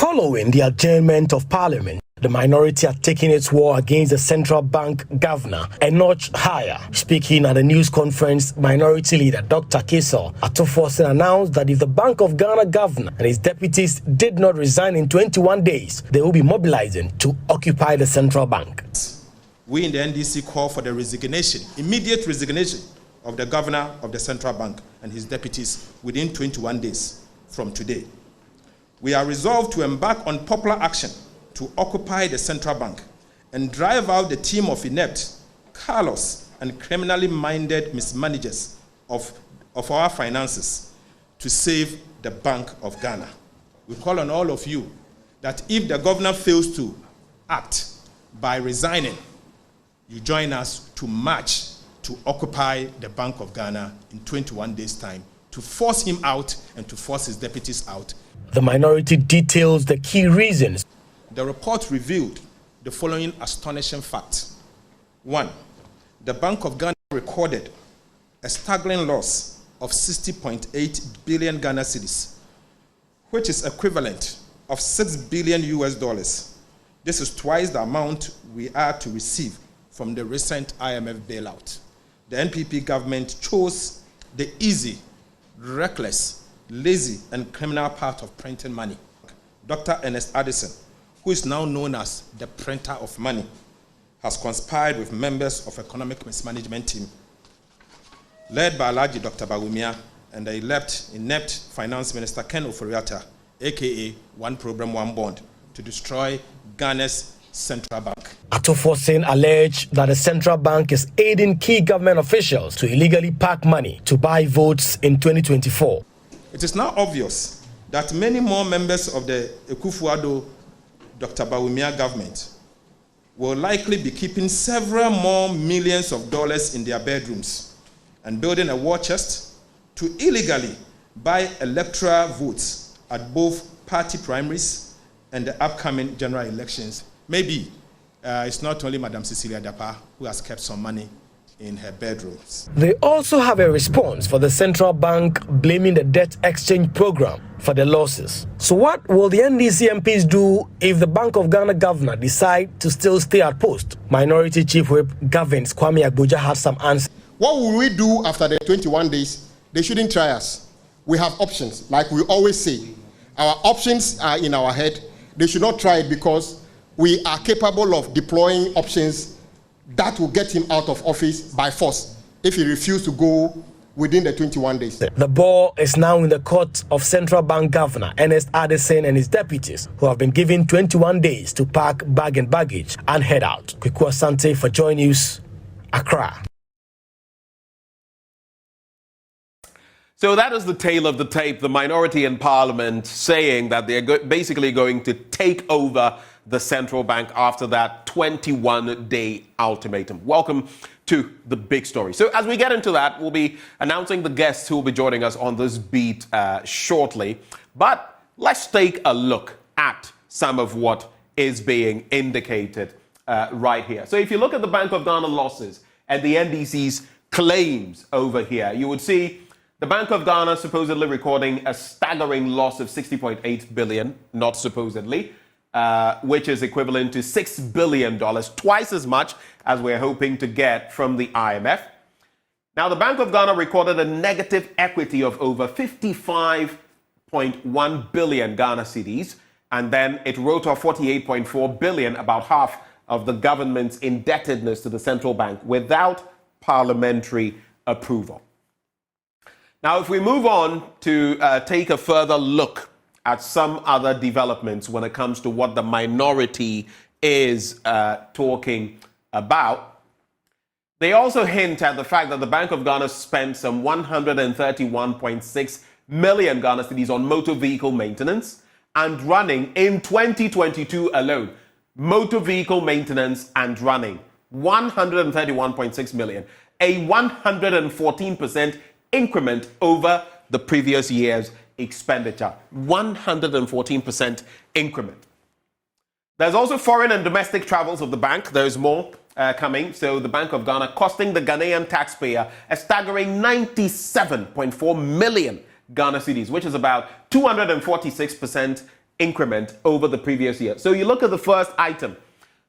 Following the adjournment of Parliament, the minority are taking its war against the central bank governor a notch higher. Speaking at a news conference, minority leader Dr. Kesor Atoforsen announced that if the Bank of Ghana governor and his deputies did not resign in 21 days, they will be mobilizing to occupy the central bank. We in the NDC call for the resignation, immediate resignation of the governor of the central bank and his deputies within 21 days from today. We are resolved to embark on popular action to occupy the central bank and drive out the team of inept, callous, and criminally minded mismanagers of our finances to save the Bank of Ghana. We call on all of you that if the governor fails to act by resigning, you join us to march to occupy the Bank of Ghana in 21 days' time, to force him out and to force his deputies out. The minority details the key reasons. The report revealed the following astonishing facts. 1. The Bank of Ghana recorded a staggering loss of 60.8 billion Ghana cedis, which is equivalent of $6 billion US. This is twice the amount we are to receive from the recent IMF bailout. The NPP government chose the easy, reckless, lazy, and criminal path of printing money. Dr. Ernest Addison, who is now known as the printer of money, has conspired with members of economic mismanagement team, led by Alhaji Dr. Bawumia and the inept Finance Minister Ken Ofori-Atta, aka One Program, One Bond, to destroy Ghana's central bank. Atoforsen alleged that the central bank is aiding key government officials to illegally pack money to buy votes in 2024. It is now obvious that many more members of the Akufo-Addo Dr. Bawumia government will likely be keeping several more millions of dollars in their bedrooms and building a war chest to illegally buy electoral votes at both party primaries and the upcoming general elections. Maybe it's not only Madam Cecilia Dapa who has kept some money in her bedrooms. They also have a response for the central bank blaming the debt exchange program for the losses. So what will the NDC MPs do if the Bank of Ghana governor decide to still stay at post? Minority Chief Whip Gavins Kwame Agboja has some answers. What will we do after the 21 days? They shouldn't try us. We have options, like we always say. Our options are in our head. They should not try it because we are capable of deploying options that will get him out of office by force if he refuses to go within the 21 days. The ball is now in the court of Central Bank Governor Ernest Addison and his deputies, who have been given 21 days to pack bag and baggage and head out. Kweku Asante for JoyNews, Accra. So that is the tale of the tape, the minority in Parliament saying that they're basically going to take over the central bank after that 21-day ultimatum. Welcome to the big story. So as we get into that, we'll be announcing the guests who will be joining us on this beat shortly. But let's take a look at some of what is being indicated right here. So if you look at the Bank of Ghana losses and the NDC's claims over here, you would see the Bank of Ghana supposedly recording a staggering loss of 60.8 billion, not supposedly, which is equivalent to $6 billion, twice as much as we're hoping to get from the IMF. Now, the Bank of Ghana recorded a negative equity of over 55.1 billion Ghana cedis, and then it wrote off 48.4 billion, about half of the government's indebtedness to the central bank, without parliamentary approval. Now, if we move on to take a further look at some other developments when it comes to what the minority is talking about, they also hint at the fact that the Bank of Ghana spent some 131.6 million Ghana cedis on motor vehicle maintenance and running in 2022 alone. Motor vehicle maintenance and running, 131.6 million, a 114% increment over the previous year's expenditure. 114% increment. There's also foreign and domestic travels of the bank. There's more coming. So the Bank of Ghana costing the Ghanaian taxpayer a staggering 97.4 million Ghana cedis, which is about 246% increment over the previous year. So you look at the first item,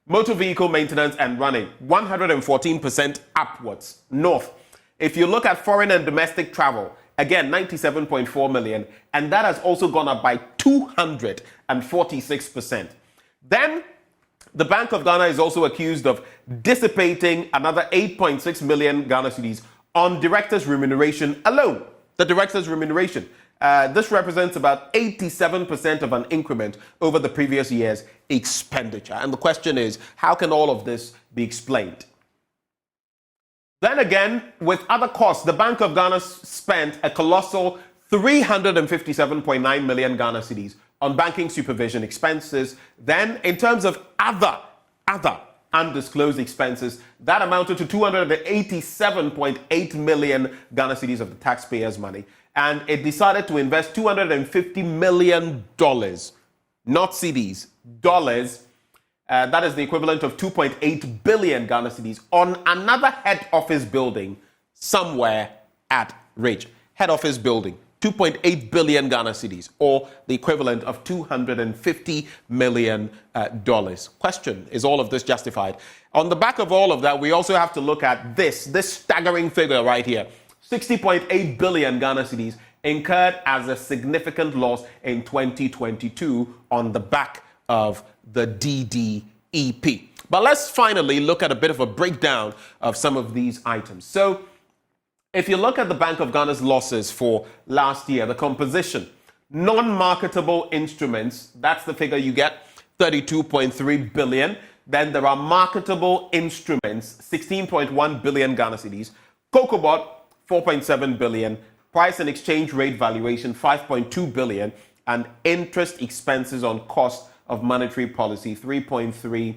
motor vehicle maintenance and running, 114% upwards, north. If you look at foreign and domestic travel, again, 97.4 million, and that has also gone up by 246%. Then, the Bank of Ghana is also accused of dissipating another 8.6 million Ghana cedis on directors' remuneration alone. The directors' remuneration. This represents about 87% of an increment over the previous year's expenditure. And the question is, how can all of this be explained? Then again, with other costs, the Bank of Ghana spent a colossal 357.9 million Ghana cedis on banking supervision expenses. Then, in terms of other undisclosed expenses, that amounted to 287.8 million Ghana cedis of the taxpayers' money. And it decided to invest $250 million, not cedis, dollars. That is the equivalent of 2.8 billion Ghana cedis on another head office building somewhere at Ridge. Head office building, 2.8 billion Ghana cedis, or the equivalent of $250 million. Question, is all of this justified? On the back of all of that, we also have to look at this staggering figure right here. 60.8 billion Ghana cedis incurred as a significant loss in 2022 on the back of the DDEP. But let's finally look at a bit of a breakdown of some of these items. So, if you look at the Bank of Ghana's losses for last year, the composition, non-marketable instruments, that's the figure you get, 32.3 billion. Then there are marketable instruments, 16.1 billion Ghana cedis. Cocobot, 4.7 billion. Price and exchange rate valuation, 5.2 billion. And interest expenses on cost of monetary policy, 3.3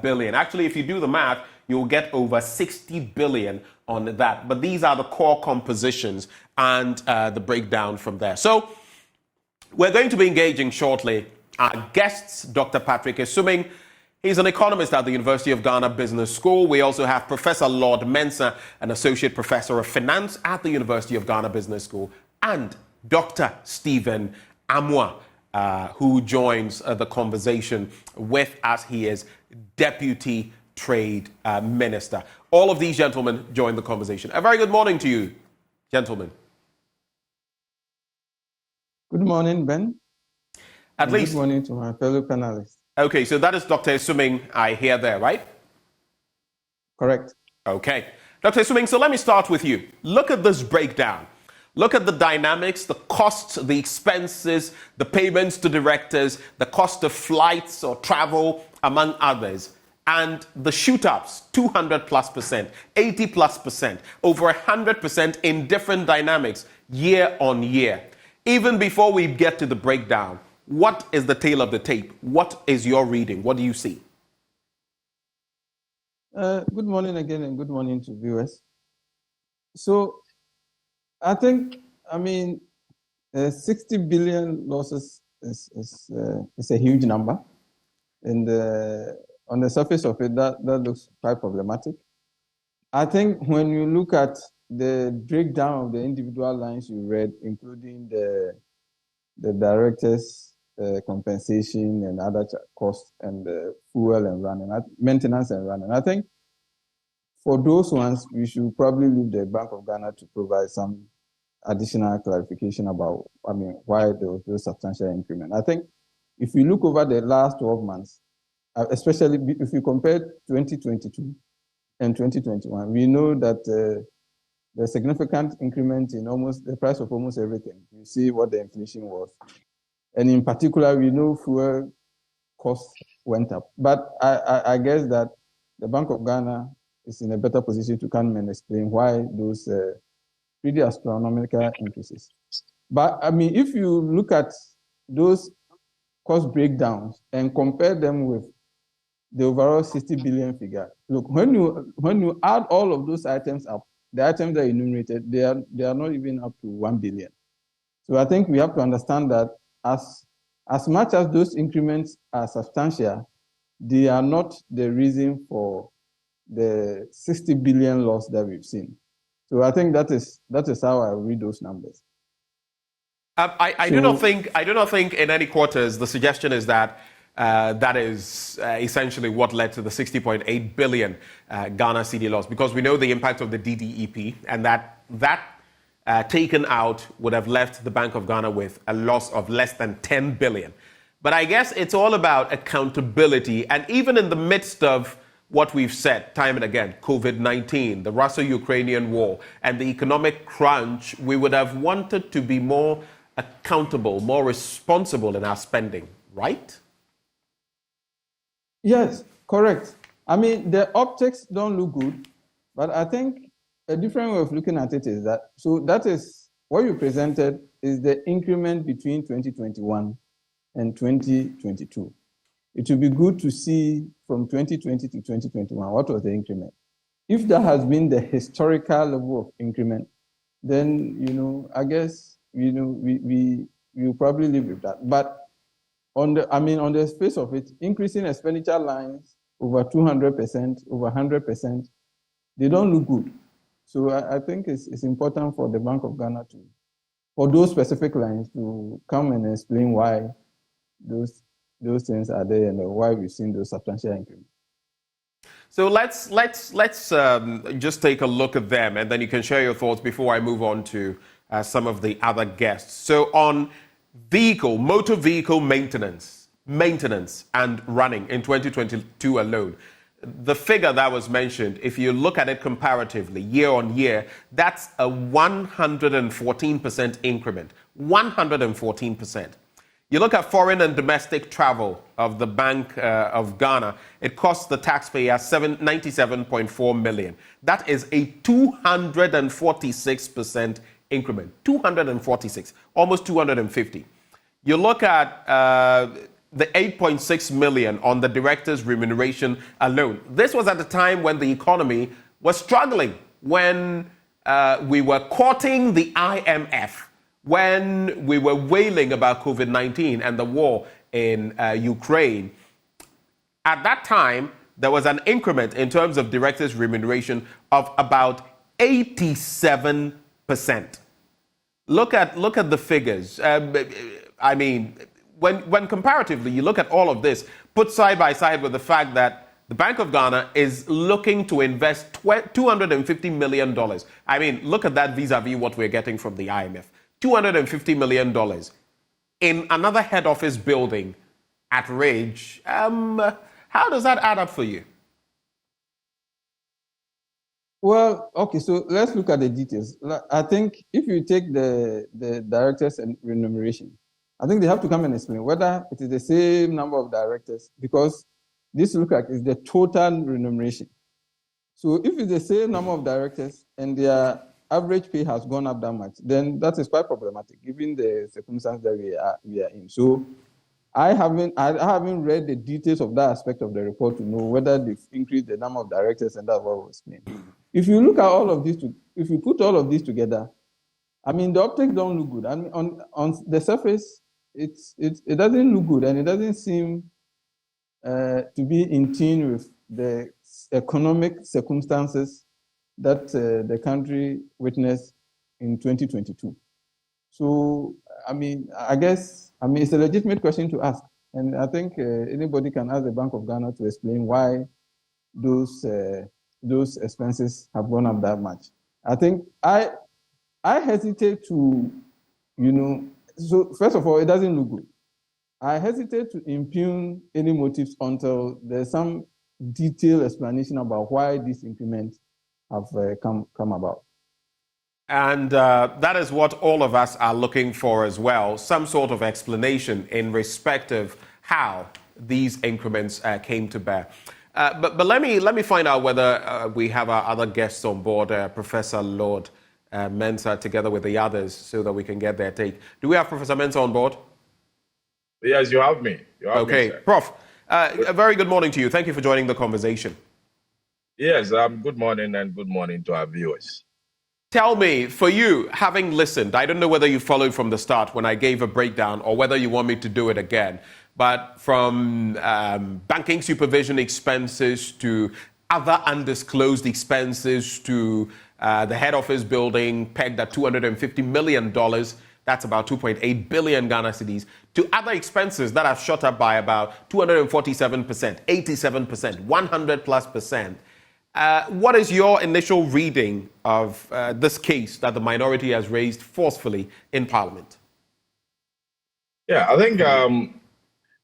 billion. Actually, if you do the math, you'll get over 60 billion on that. But these are the core compositions and the breakdown from there. So we're going to be engaging shortly. Our guests, Dr. Patrick Esuming. He's an economist at the University of Ghana Business School. We also have Professor Lord Mensah, an associate professor of finance at the University of Ghana Business School, and Dr. Stephen Amwa, who joins the conversation with us. He is Deputy Trade Minister. All of these gentlemen join the conversation. A very good morning to you, gentlemen. Good morning, Ben. Good morning to my fellow panelists. Okay, so that is Dr. Esuming I hear there, right? Correct. Okay. Dr. Esuming, so let me start with you. Look at this breakdown. Look at the dynamics, the costs, the expenses, the payments to directors, the cost of flights or travel, among others. And the shoot-ups, 200+%, 80+%, over 100% in different dynamics year on year. Even before we get to the breakdown, what is the tail of the tape? What is your reading? What do you see? Good morning again, and good morning to viewers. So, I think, 60 billion losses is a huge number. And on the surface of it, that looks quite problematic. I think when you look at the breakdown of the individual lines you read, including the directors' compensation and other costs and fuel and running, maintenance and running, I think for those ones, we should probably leave the Bank of Ghana to provide some additional clarification about, why there was those substantial increment. I think if you look over the last 12 months, especially if you compare 2022 and 2021, we know that the significant increment in almost the price of almost everything. You see what the inflation was. And in particular, we know fuel costs went up. But I guess that the Bank of Ghana is in a better position to come and explain why those pretty astronomical increases. But if you look at those cost breakdowns and compare them with the overall 60 billion figure, look, when you add all of those items up, the items that are enumerated, they are not even up to 1 billion. So I think we have to understand that as much as those increments are substantial, they are not the reason for the 60 billion loss that we've seen. So I think that is how I read those numbers. I do not think in any quarters the suggestion is that that is essentially what led to the 60.8 billion Ghana cedi loss, because we know the impact of the DDEP, and that taken out would have left the Bank of Ghana with a loss of less than 10 billion. But I guess it's all about accountability, and even in the midst of what we've said time and again, COVID-19, the Russo-Ukrainian war, and the economic crunch, we would have wanted to be more accountable, more responsible in our spending, right? Yes, correct. I mean, the optics don't look good, but I think a different way of looking at it is that, so that is what you presented is the increment between 2021 and 2022. It will be good to see from 2020 to 2021, what was the increment? If that has been the historical level of increment, then, I guess, we will probably live with that. But on the face of it, increasing expenditure lines over 200%, over 100%, they don't look good. So I think it's important for the Bank of Ghana for those specific lines to come and explain why those things are there and why we've seen those substantial increments. So let's just take a look at them, and then you can share your thoughts before I move on to some of the other guests. So on motor vehicle maintenance and running in 2022 alone, the figure that was mentioned, if you look at it comparatively year on year, that's a 114% increment. 114%. You look at foreign and domestic travel of the Bank of Ghana, it costs the taxpayer 97.4 million. That is a 246% increment. 246, almost 250. You look at the 8.6 million on the director's remuneration alone. This was at the time when the economy was struggling, when we were courting the IMF, when we were wailing about COVID-19 and the war in Ukraine. At that time, there was an increment in terms of director's remuneration of about 87%. Look at the figures. When comparatively you look at all of this, put side by side with the fact that the Bank of Ghana is looking to invest $250 million. I mean, look at that vis-a-vis what we're getting from the IMF. $250 million in another head office building at Ridge. How does that add up for you? Well, okay, so let's look at the details. I think if you take the directors and remuneration, I think they have to come and explain whether it is the same number of directors, because this looks like it's the total remuneration. So if it's the same number of directors and their average pay has gone up that much, then that is quite problematic given the circumstances that we are in. So I haven't read the details of that aspect of the report to know whether they've increased the number of directors, and that's what was explained. If you look at all of this, if you put all of this together, I mean, the optics don't look good. I mean, on the surface, it doesn't look good, and it doesn't seem to be in tune with the economic circumstances that the country witnessed in 2022. So, I mean, it's a legitimate question to ask, and I think anybody can ask the Bank of Ghana to explain why those expenses have gone up that much. I think I hesitate to, so first of all, it doesn't look good. I hesitate to impugn any motives until there's some detailed explanation about why these increments have come about. And that is what all of us are looking for as well, some sort of explanation in respect of how these increments came to bear. But let me find out whether we have our other guests on board, Professor Lord Mensah, together with the others, so that we can get their take. Do we have Professor Mensah on board? Yes, you have me. Okay, Prof. A very good morning to you. Thank you for joining the conversation. Yes, good morning, and good morning to our viewers. Tell me, for you, having listened, I don't know whether you followed from the start when I gave a breakdown or whether you want me to do it again, but from banking supervision expenses to other undisclosed expenses to the head office building pegged at $250 million, That's about 2.8 billion Ghana cedis, to other expenses that have shot up by about 247%, 87%, 100+%. What is your initial reading of this case that the minority has raised forcefully in Parliament? Yeah, I think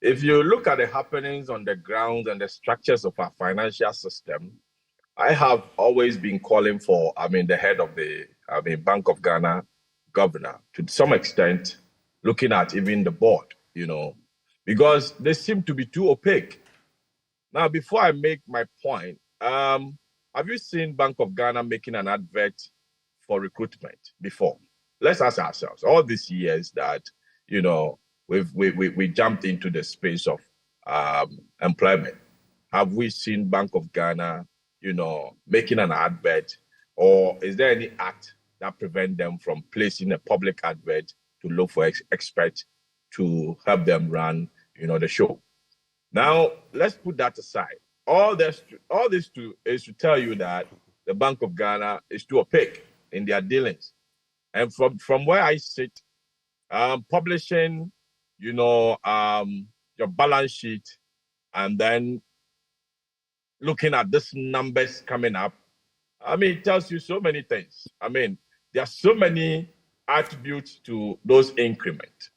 if you look at the happenings on the ground and the structures of our financial system, I have always been calling for, the head of the, Bank of Ghana governor, to some extent, looking at even the board, because they seem to be too opaque. Now, before I make my point, have you seen Bank of Ghana making an advert for recruitment before? Let's ask ourselves, all these years that, we jumped into the space of employment, have we seen Bank of Ghana, making an advert, or is there any act that prevent them from placing a public advert to look for experts to help them run, the show? Now, let's put that aside. All this is to tell you that the Bank of Ghana is too opaque in their dealings. And from where I sit, publishing, your balance sheet, and then looking at these numbers coming up, it tells you so many things. There are so many attributes to those increments.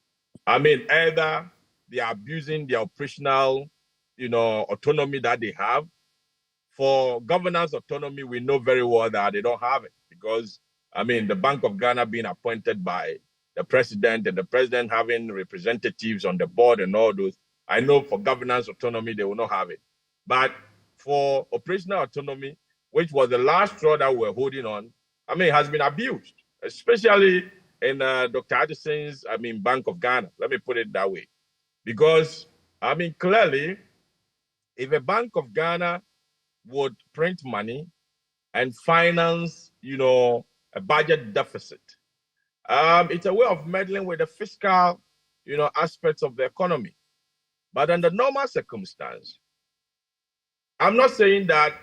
Either they are abusing their operational, autonomy that they have. For governance autonomy, we know very well that they don't have it because, the Bank of Ghana being appointed by the president and the president having representatives on the board and all those, I know for governance autonomy, they will not have it. But for operational autonomy, which was the last straw that we're holding on, it has been abused, especially in Dr. Addison's, Bank of Ghana. Let me put it that way. Because, clearly, if a Bank of Ghana would print money and finance, a budget deficit, it's a way of meddling with the fiscal, aspects of the economy. But under normal circumstance, I'm not saying that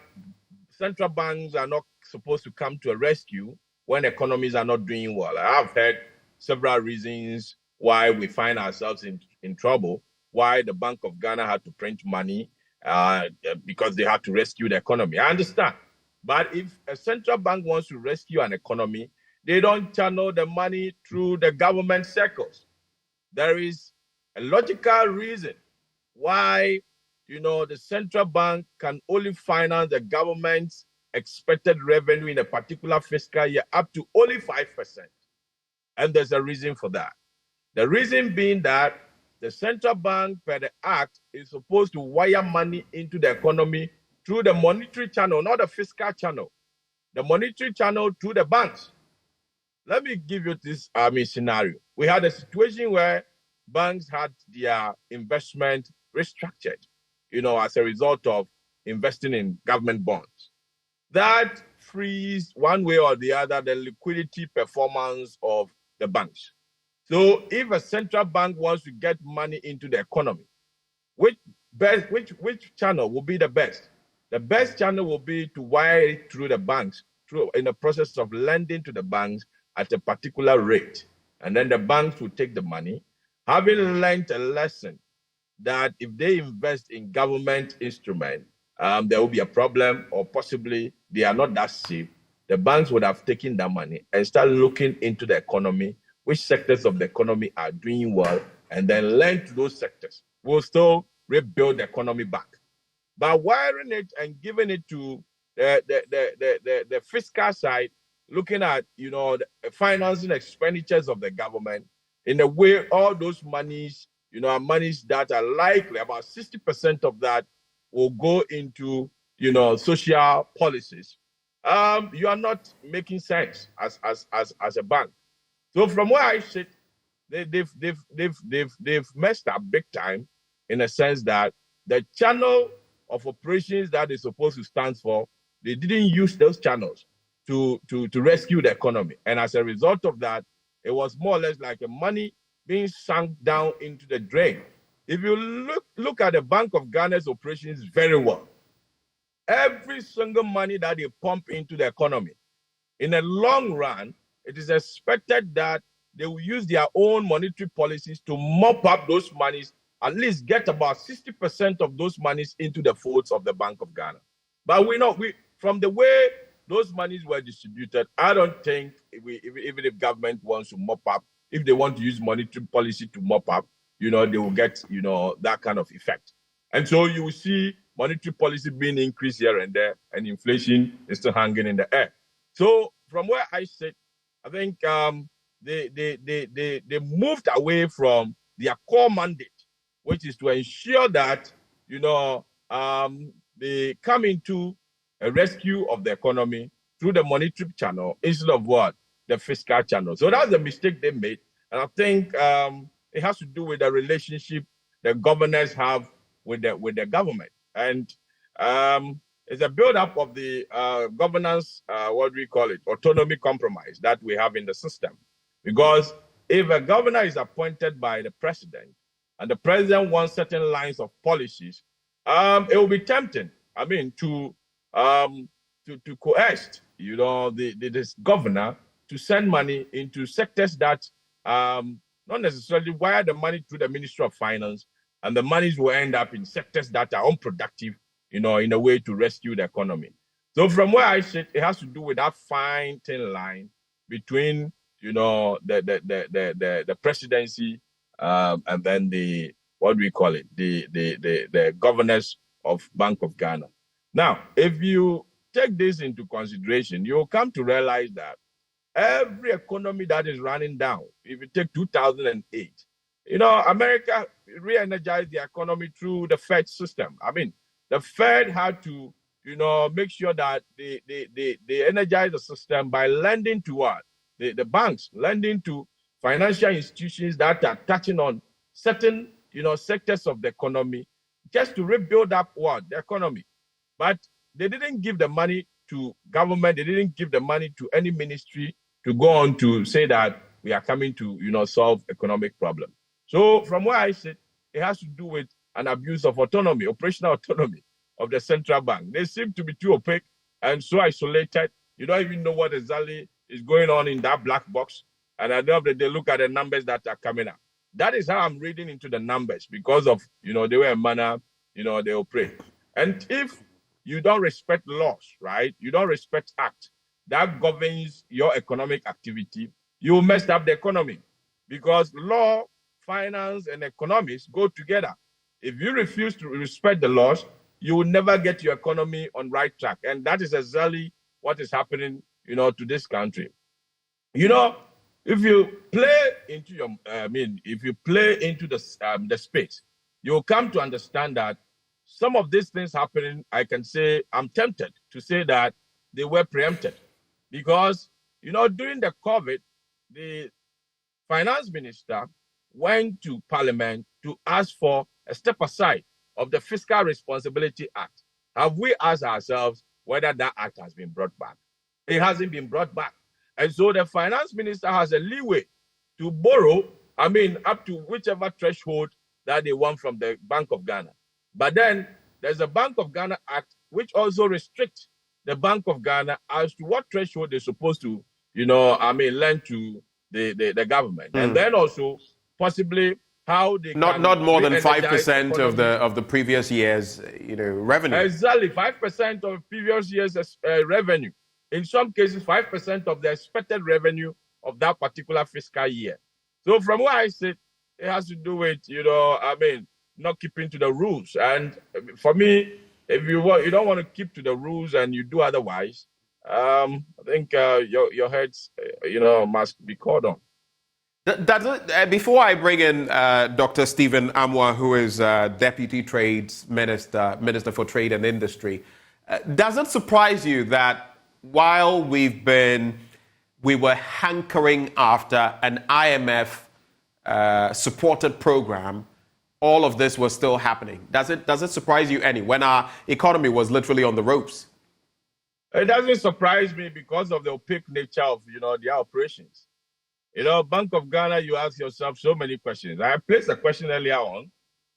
central banks are not supposed to come to a rescue when economies are not doing well. I've heard several reasons why we find ourselves in trouble, why the Bank of Ghana had to print money because they had to rescue the economy. I understand. But if a central bank wants to rescue an economy, they don't channel the money through the government circles. There is a logical reason why, the central bank can only finance the government's expected revenue in a particular fiscal year up to only 5%. And there's a reason for that. The reason being that the central bank, per the act, is supposed to wire money into the economy through the monetary channel, not the fiscal channel. The monetary channel through the banks. Let me give you this scenario. We had a situation where banks had their investment restructured, as a result of investing in government bonds. That frees, one way or the other, the liquidity performance of the banks. So if a central bank wants to get money into the economy, which channel will be the best? The best channel will be to wire it through the banks, in the process of lending to the banks at a particular rate. And then the banks will take the money, having learned a lesson that if they invest in government instrument, there will be a problem, or possibly they are not that safe. The banks would have taken that money and start looking into the economy, which sectors of the economy are doing well, and then lend to those sectors. We'll still rebuild the economy back. But wiring it and giving it to the fiscal side, looking at, the financing expenditures of the government, in a way, all those monies, are monies that are likely, about 60% of that will go into, social policies. You are not making sense as a bank. So from where I sit, they've messed up big time, in a sense that the channel of operations that they're supposed to stand for, they didn't use those channels to rescue the economy. And as a result of that, it was more or less like a money being sunk down into the drain. If you look at the Bank of Ghana's operations very well, every single money that they pump into the economy, in the long run, it is expected that they will use their own monetary policies to mop up those monies, at least get about 60% of those monies into the folds of the Bank of Ghana. But from the way those monies were distributed, I don't think even if government wants to mop up, if they want to use monetary policy to mop up, they will get, that kind of effect. And so you will see monetary policy being increased here and there, and inflation is still hanging in the air. So from where I sit, I think they moved away from their core mandate, which is to ensure that, they come into a rescue of the economy through the monetary channel instead of the fiscal channel. So that's the mistake they made. And I think it has to do with the relationship the governors have with the government. And it's a build-up of the governance, autonomy compromise that we have in the system. Because if a governor is appointed by the president and the president wants certain lines of policies, it will be tempting, to coerce, this governor to send money into sectors that not necessarily wire the money through the Ministry of Finance, and the monies will end up in sectors that are unproductive, in a way to rescue the economy. So from where I sit, it has to do with that fine thin line between, the presidency and then the governors of Bank of Ghana. Now, if you take this into consideration, you'll come to realize that every economy that is running down, if you take 2008, America re-energized the economy through the Fed system. The Fed had to, make sure that they energize the system by lending to what? The banks, lending to financial institutions that are touching on certain, sectors of the economy, just to rebuild up the economy. But they didn't give the money to government. They didn't give the money to any ministry to go on to say that we are coming to, solve economic problems. So from where I sit, it has to do with an abuse of autonomy, operational autonomy of the central bank. They seem to be too opaque and so isolated. You don't even know what exactly is going on in that black box. And I know that they look at the numbers that are coming up. That is how I'm reading into the numbers because of, the way in manner, they operate. And if you don't respect laws, right? You don't respect acts that governs your economic activity, you mess up the economy because law, finance, and economics go together. If you refuse to respect the laws, you will never get your economy on right track. And that is exactly what is happening, to this country. If you play into the space, you'll come to understand that some of these things happening, I can say, I'm tempted to say that they were preempted. Because, during the COVID, the finance minister went to Parliament to ask for a step aside of the Fiscal Responsibility Act. Have we asked ourselves whether that act has been brought back? It hasn't been brought back. And so the finance minister has a leeway to borrow, up to whichever threshold that they want from the Bank of Ghana. But then there's a Bank of Ghana Act which also restricts the Bank of Ghana as to what threshold they're supposed to, lend to the government. And then also possibly how they not more than 5% of the previous year's revenue. Exactly, 5% of previous year's revenue. In some cases, 5% of the expected revenue of that particular fiscal year. So from where I sit, it has to do with not keeping to the rules. And for me, if you don't want to keep to the rules and you do otherwise, I think your heads must be called on. Before I bring in Dr. Stephen Amwa, who is Deputy Trades Minister for Trade and Industry, does it surprise you that while we were hankering after an IMF supported program, all of this was still happening? Does it surprise you any when our economy was literally on the ropes? It doesn't surprise me because of the opaque nature of their operations. Bank of Ghana, you ask yourself so many questions. I placed a question earlier on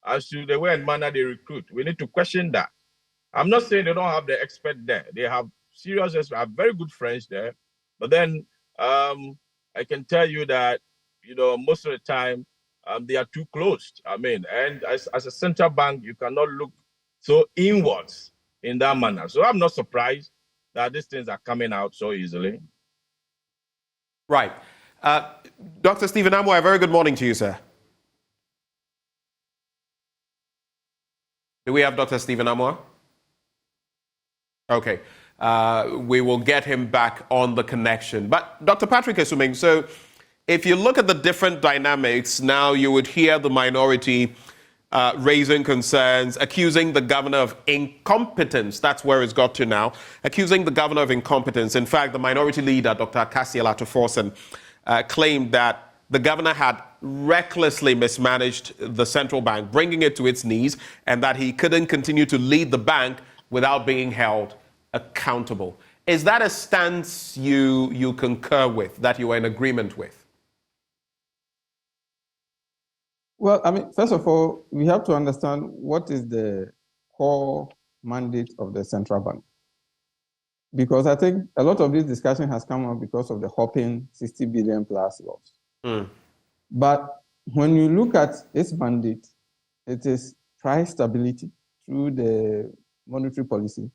as to the way and manner they recruit. We need to question that. I'm not saying they don't have the expert there. They have serious experts, have very good friends there. But then I can tell you that most of the time, they are too closed. I mean, and as a central bank, you cannot look so inwards in that manner. So I'm not surprised that these things are coming out so easily. Right. Dr. Stephen Amoy, a very good morning to you, sir. Do we have Dr. Stephen Amoy? Okay. We will get him back on the connection. But Dr. Patrick Esuming, so if you look at the different dynamics, now you would hear the minority raising concerns, accusing the governor of incompetence. That's where it's got to now. Accusing the governor of incompetence. In fact, the minority leader, Dr. Cassiel Atuforsen, claimed that the governor had recklessly mismanaged the central bank, bringing it to its knees, and that he couldn't continue to lead the bank without being held accountable. Is that a stance you concur with, that you are in agreement with? Well, I mean, first of all, we have to understand what is the core mandate of the central bank. Because I think a lot of this discussion has come up because of the hopping 60 billion plus loss. But when you look at its mandate, it is price stability through the monetary policy,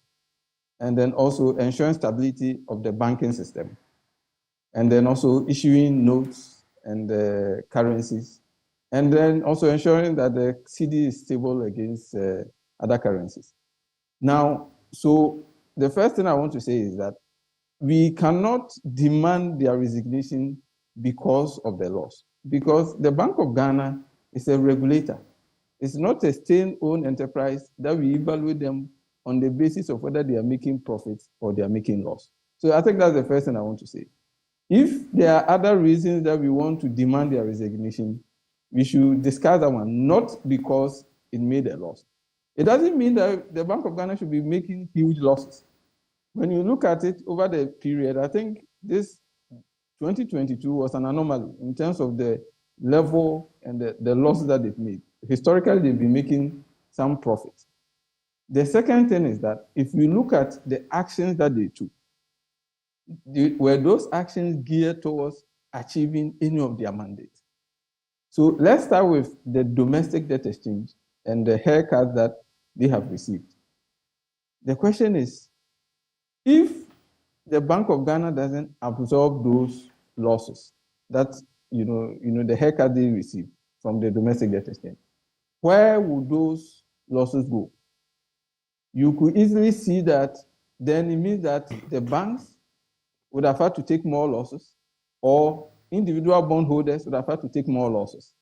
and then also ensuring stability of the banking system, and then also issuing notes and currencies, and then also ensuring that the CD is stable against other currencies. Now, so the first thing I want to say is that we cannot demand their resignation because of the loss, because the Bank of Ghana is a regulator. It's not a state-owned enterprise that we evaluate them on the basis of whether they are making profits or they are making loss. So I think that's the first thing I want to say. If there are other reasons that we want to demand their resignation, we should discuss that one, not because it made a loss. It doesn't mean that the Bank of Ghana should be making huge losses. When you look at it over the period, I think this 2022 was an anomaly in terms of the level and the losses that they've made. Historically, they've been making some profits. The second thing is that if you look at the actions that they took, were those actions geared towards achieving any of their mandates? So let's start with the domestic debt exchange and the haircut that they have received. The question is, if the Bank of Ghana doesn't absorb those losses, that the haircut they receive from the domestic debt exchange, where would those losses go? You could easily see that then it means that the banks would have had to take more losses, or individual bondholders would have had to take more losses.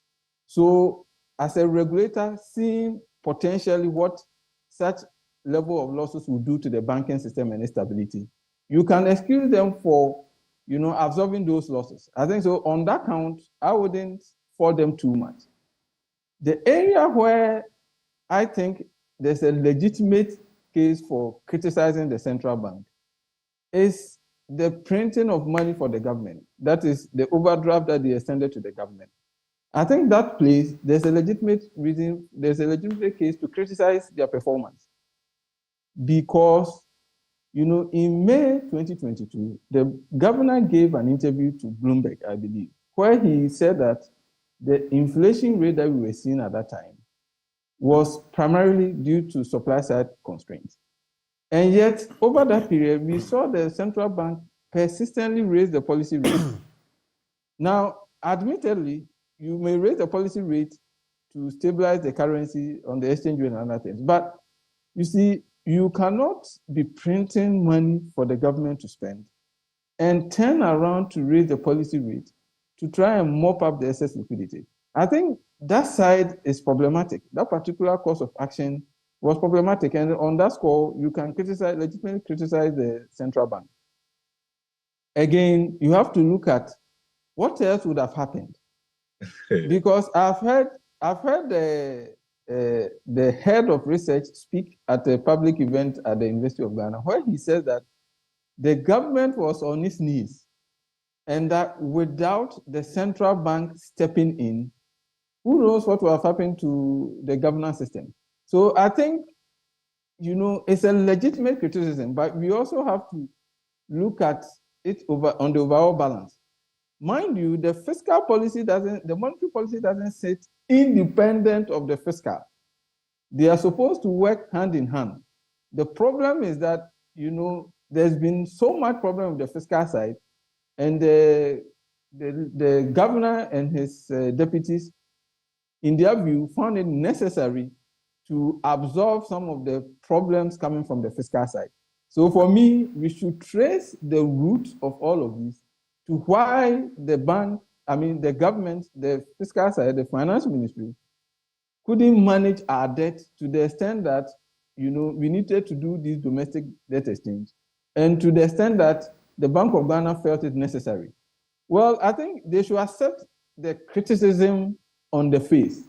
So as a regulator, seeing potentially what such level of losses will do to the banking system and its stability, you can excuse them for absorbing those losses. I think so on that count, I wouldn't fault them too much. The area where I think there's a legitimate case for criticizing the central bank is the printing of money for the government. That is the overdraft that they extended to the government. I think that place, there's a legitimate reason, there's a legitimate case to criticize their performance. Because, in May 2022, the governor gave an interview to Bloomberg, I believe, where he said that the inflation rate that we were seeing at that time was primarily due to supply side constraints. And yet, over that period, we saw the central bank persistently raise the policy rate. Now, admittedly, you may raise the policy rate to stabilize the currency on the exchange rate and other things. But you see, you cannot be printing money for the government to spend and turn around to raise the policy rate to try and mop up the excess liquidity. I think that side is problematic. That particular course of action was problematic. And on that score, you can legitimately criticize the central bank. Again, you have to look at what else would have happened. Because I've heard the head of research speak at a public event at the University of Ghana, where he said that the government was on its knees and that without the central bank stepping in, who knows what will have happened to the governance system. So I think, it's a legitimate criticism, but we also have to look at it on the overall balance. mind you, the monetary policy doesn't sit independent of the fiscal. They are supposed to work hand in hand. The problem is that, there's been so much problem with the fiscal side, and the governor and his deputies, in their view, found it necessary to absorb some of the problems coming from the fiscal side. So for me, we should trace the roots of all of this to why the government, the fiscal side, the finance ministry, couldn't manage our debt to the extent that, we needed to do this domestic debt exchange, and to the extent that the Bank of Ghana felt it necessary. Well, I think they should accept the criticism on the face,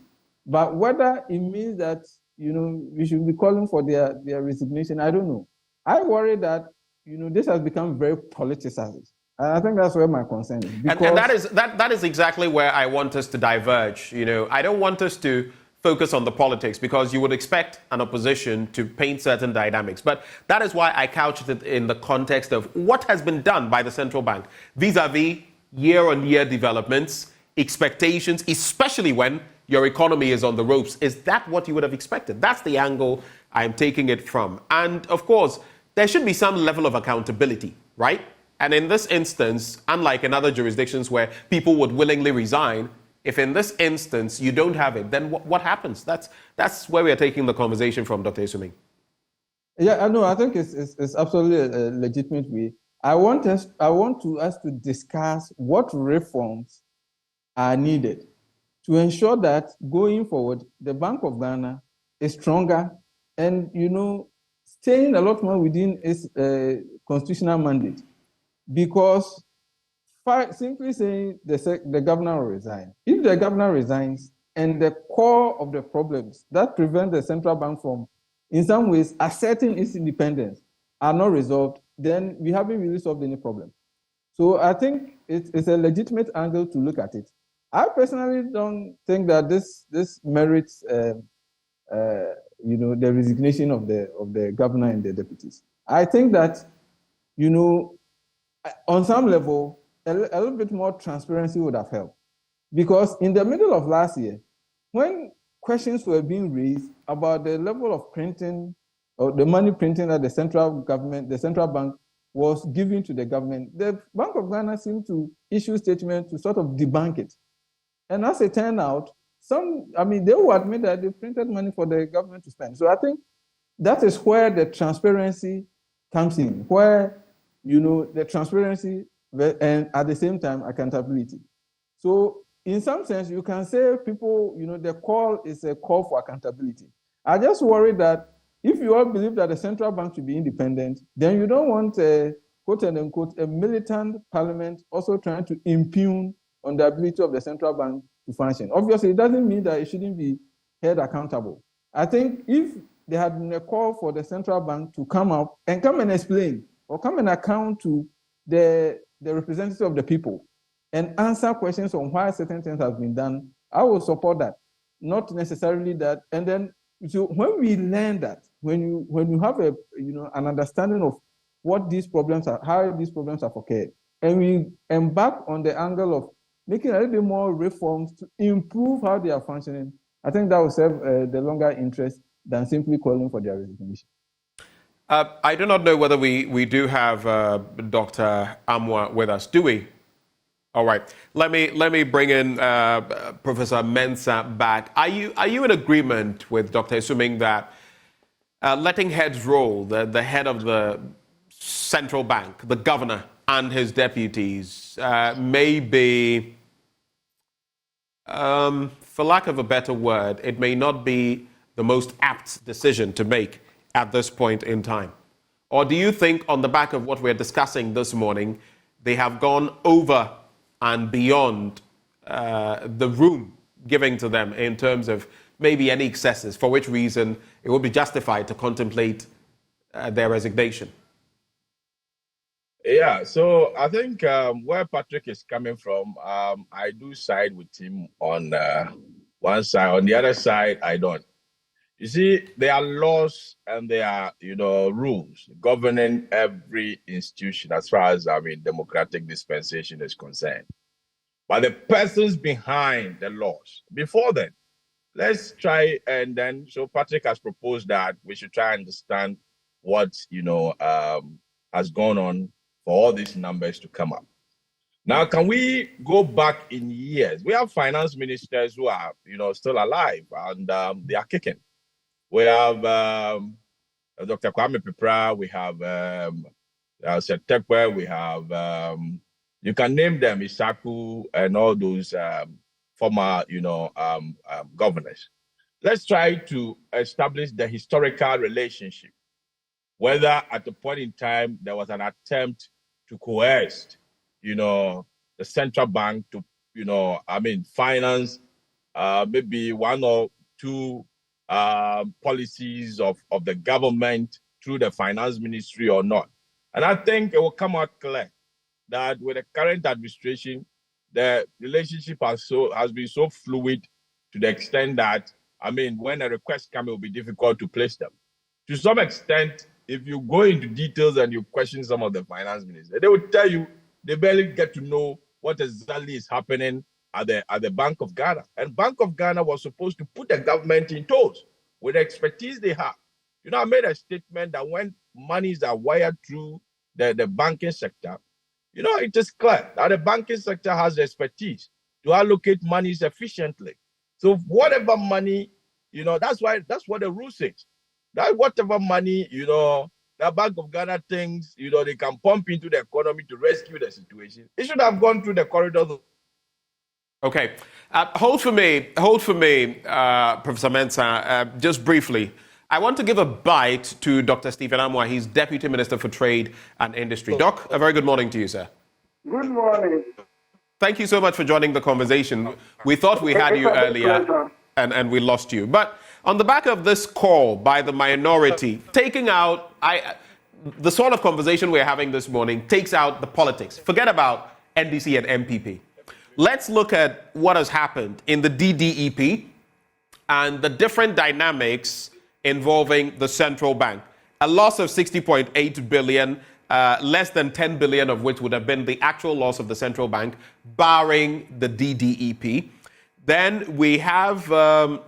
but whether it means that, we should be calling for their resignation, I don't know. I worry that, this has become very politicized. And I think that's where my concern is. And that is exactly where I want us to diverge. I don't want us to focus on the politics, because you would expect an opposition to paint certain dynamics. But that is why I couched it in the context of what has been done by the central bank vis-a-vis year-on-year developments, expectations, especially when your economy is on the ropes. Is that what you would have expected? That's the angle I'm taking it from. And of course, there should be some level of accountability, right? And in this instance, unlike in other jurisdictions where people would willingly resign, if in this instance you don't have it, then what happens? That's where we are taking the conversation from, Dr. Esuming. Yeah, I know. I think it's absolutely a legitimate way. I want us to discuss what reforms are needed to ensure that going forward, the Bank of Ghana is stronger and, staying a lot more within its constitutional mandate. Because simply saying the governor will resign. If the governor resigns and the core of the problems that prevent the central bank from, in some ways, asserting its independence are not resolved, then we haven't really solved any problem. So I think it's a legitimate angle to look at it. I personally don't think that this merits, the resignation of the governor and the deputies. I think that, on some level, a little bit more transparency would have helped. Because in the middle of last year, when questions were being raised about the level of printing or the money printing that the central bank was giving to the government, the Bank of Ghana seemed to issue statements to sort of debunk it. And as it turned out, they will admit that they printed money for the government to spend. So I think that is where the transparency comes in, where, the transparency and at the same time accountability. So in some sense, you can say people, the call is a call for accountability. I just worry that if you all believe that the central bank should be independent, then you don't want a quote and unquote a militant parliament also trying to impugn on the ability of the central bank to function. Obviously, it doesn't mean that it shouldn't be held accountable. I think if there had been a call for the central bank to come up and come and explain or come and account to the representative of the people and answer questions on why certain things have been done, I will support that. Not necessarily that. And then, so when we learn that, when you have an understanding of what these problems are, how these problems have occurred, and we embark on the angle of making a little bit more reforms to improve how they are functioning, I think that will serve the longer interest than simply calling for their resignation. I do not know whether we do have Dr. Amwa with us. Do we? All right. Let me bring in Professor Mensah back. Are you in agreement with Dr. Esuming that letting heads roll, the head of the central bank, the governor, and his deputies may be, for lack of a better word, it may not be the most apt decision to make at this point in time? Or do you think, on the back of what we're discussing this morning, they have gone over and beyond the room given to them in terms of maybe any excesses, for which reason it would be justified to contemplate their resignation? Yeah, so I think where Patrick is coming from, I do side with him on one side. On the other side, I don't. You see, there are laws and there are, rules governing every institution as far as, democratic dispensation is concerned. but the persons behind the laws. Before then, let's try and then, so Patrick has proposed that we should try and understand what, has gone on for all these numbers to come up. Now, can we go back in years? We have finance ministers who are, still alive and they are kicking. We have Dr. Kwame Pipra, we have Setekwe, we have, you can name them, Isaku, and all those former, governors. Let's try to establish the historical relationship, whether at the point in time there was an attempt to coerce, the central bank to, finance maybe one or two policies of the government through the finance ministry or not. And I think it will come out clear that with the current administration, the relationship has been so fluid to the extent that, when a request comes, it will be difficult to place them. To some extent, if you go into details and you question some of the finance ministers, they will tell you they barely get to know what exactly is happening at the Bank of Ghana. And Bank of Ghana was supposed to put the government in toes with the expertise they have. I made a statement that when monies are wired through the banking sector, it is clear that the banking sector has the expertise to allocate monies efficiently. So whatever money, that's what the rule says. That whatever money, the Bank of Ghana thinks, they can pump into the economy to rescue the situation, it should have gone through the corridors. Okay. Hold for me, Professor Mensah, just briefly. I want to give a bite to Dr. Stephen Amwa. He's Deputy Minister for Trade and Industry. Doc, a very good morning to you, sir. Good morning. Thank you so much for joining the conversation. We thought we had you earlier, and we lost you. But on the back of this call by the minority, taking out the sort of conversation we're having this morning takes out the politics. Forget about NDC and MPP. Let's look at what has happened in the DDEP and the different dynamics involving the central bank. A loss of 60.8 billion, less than 10 billion of which would have been the actual loss of the central bank, barring the DDEP. Then we have the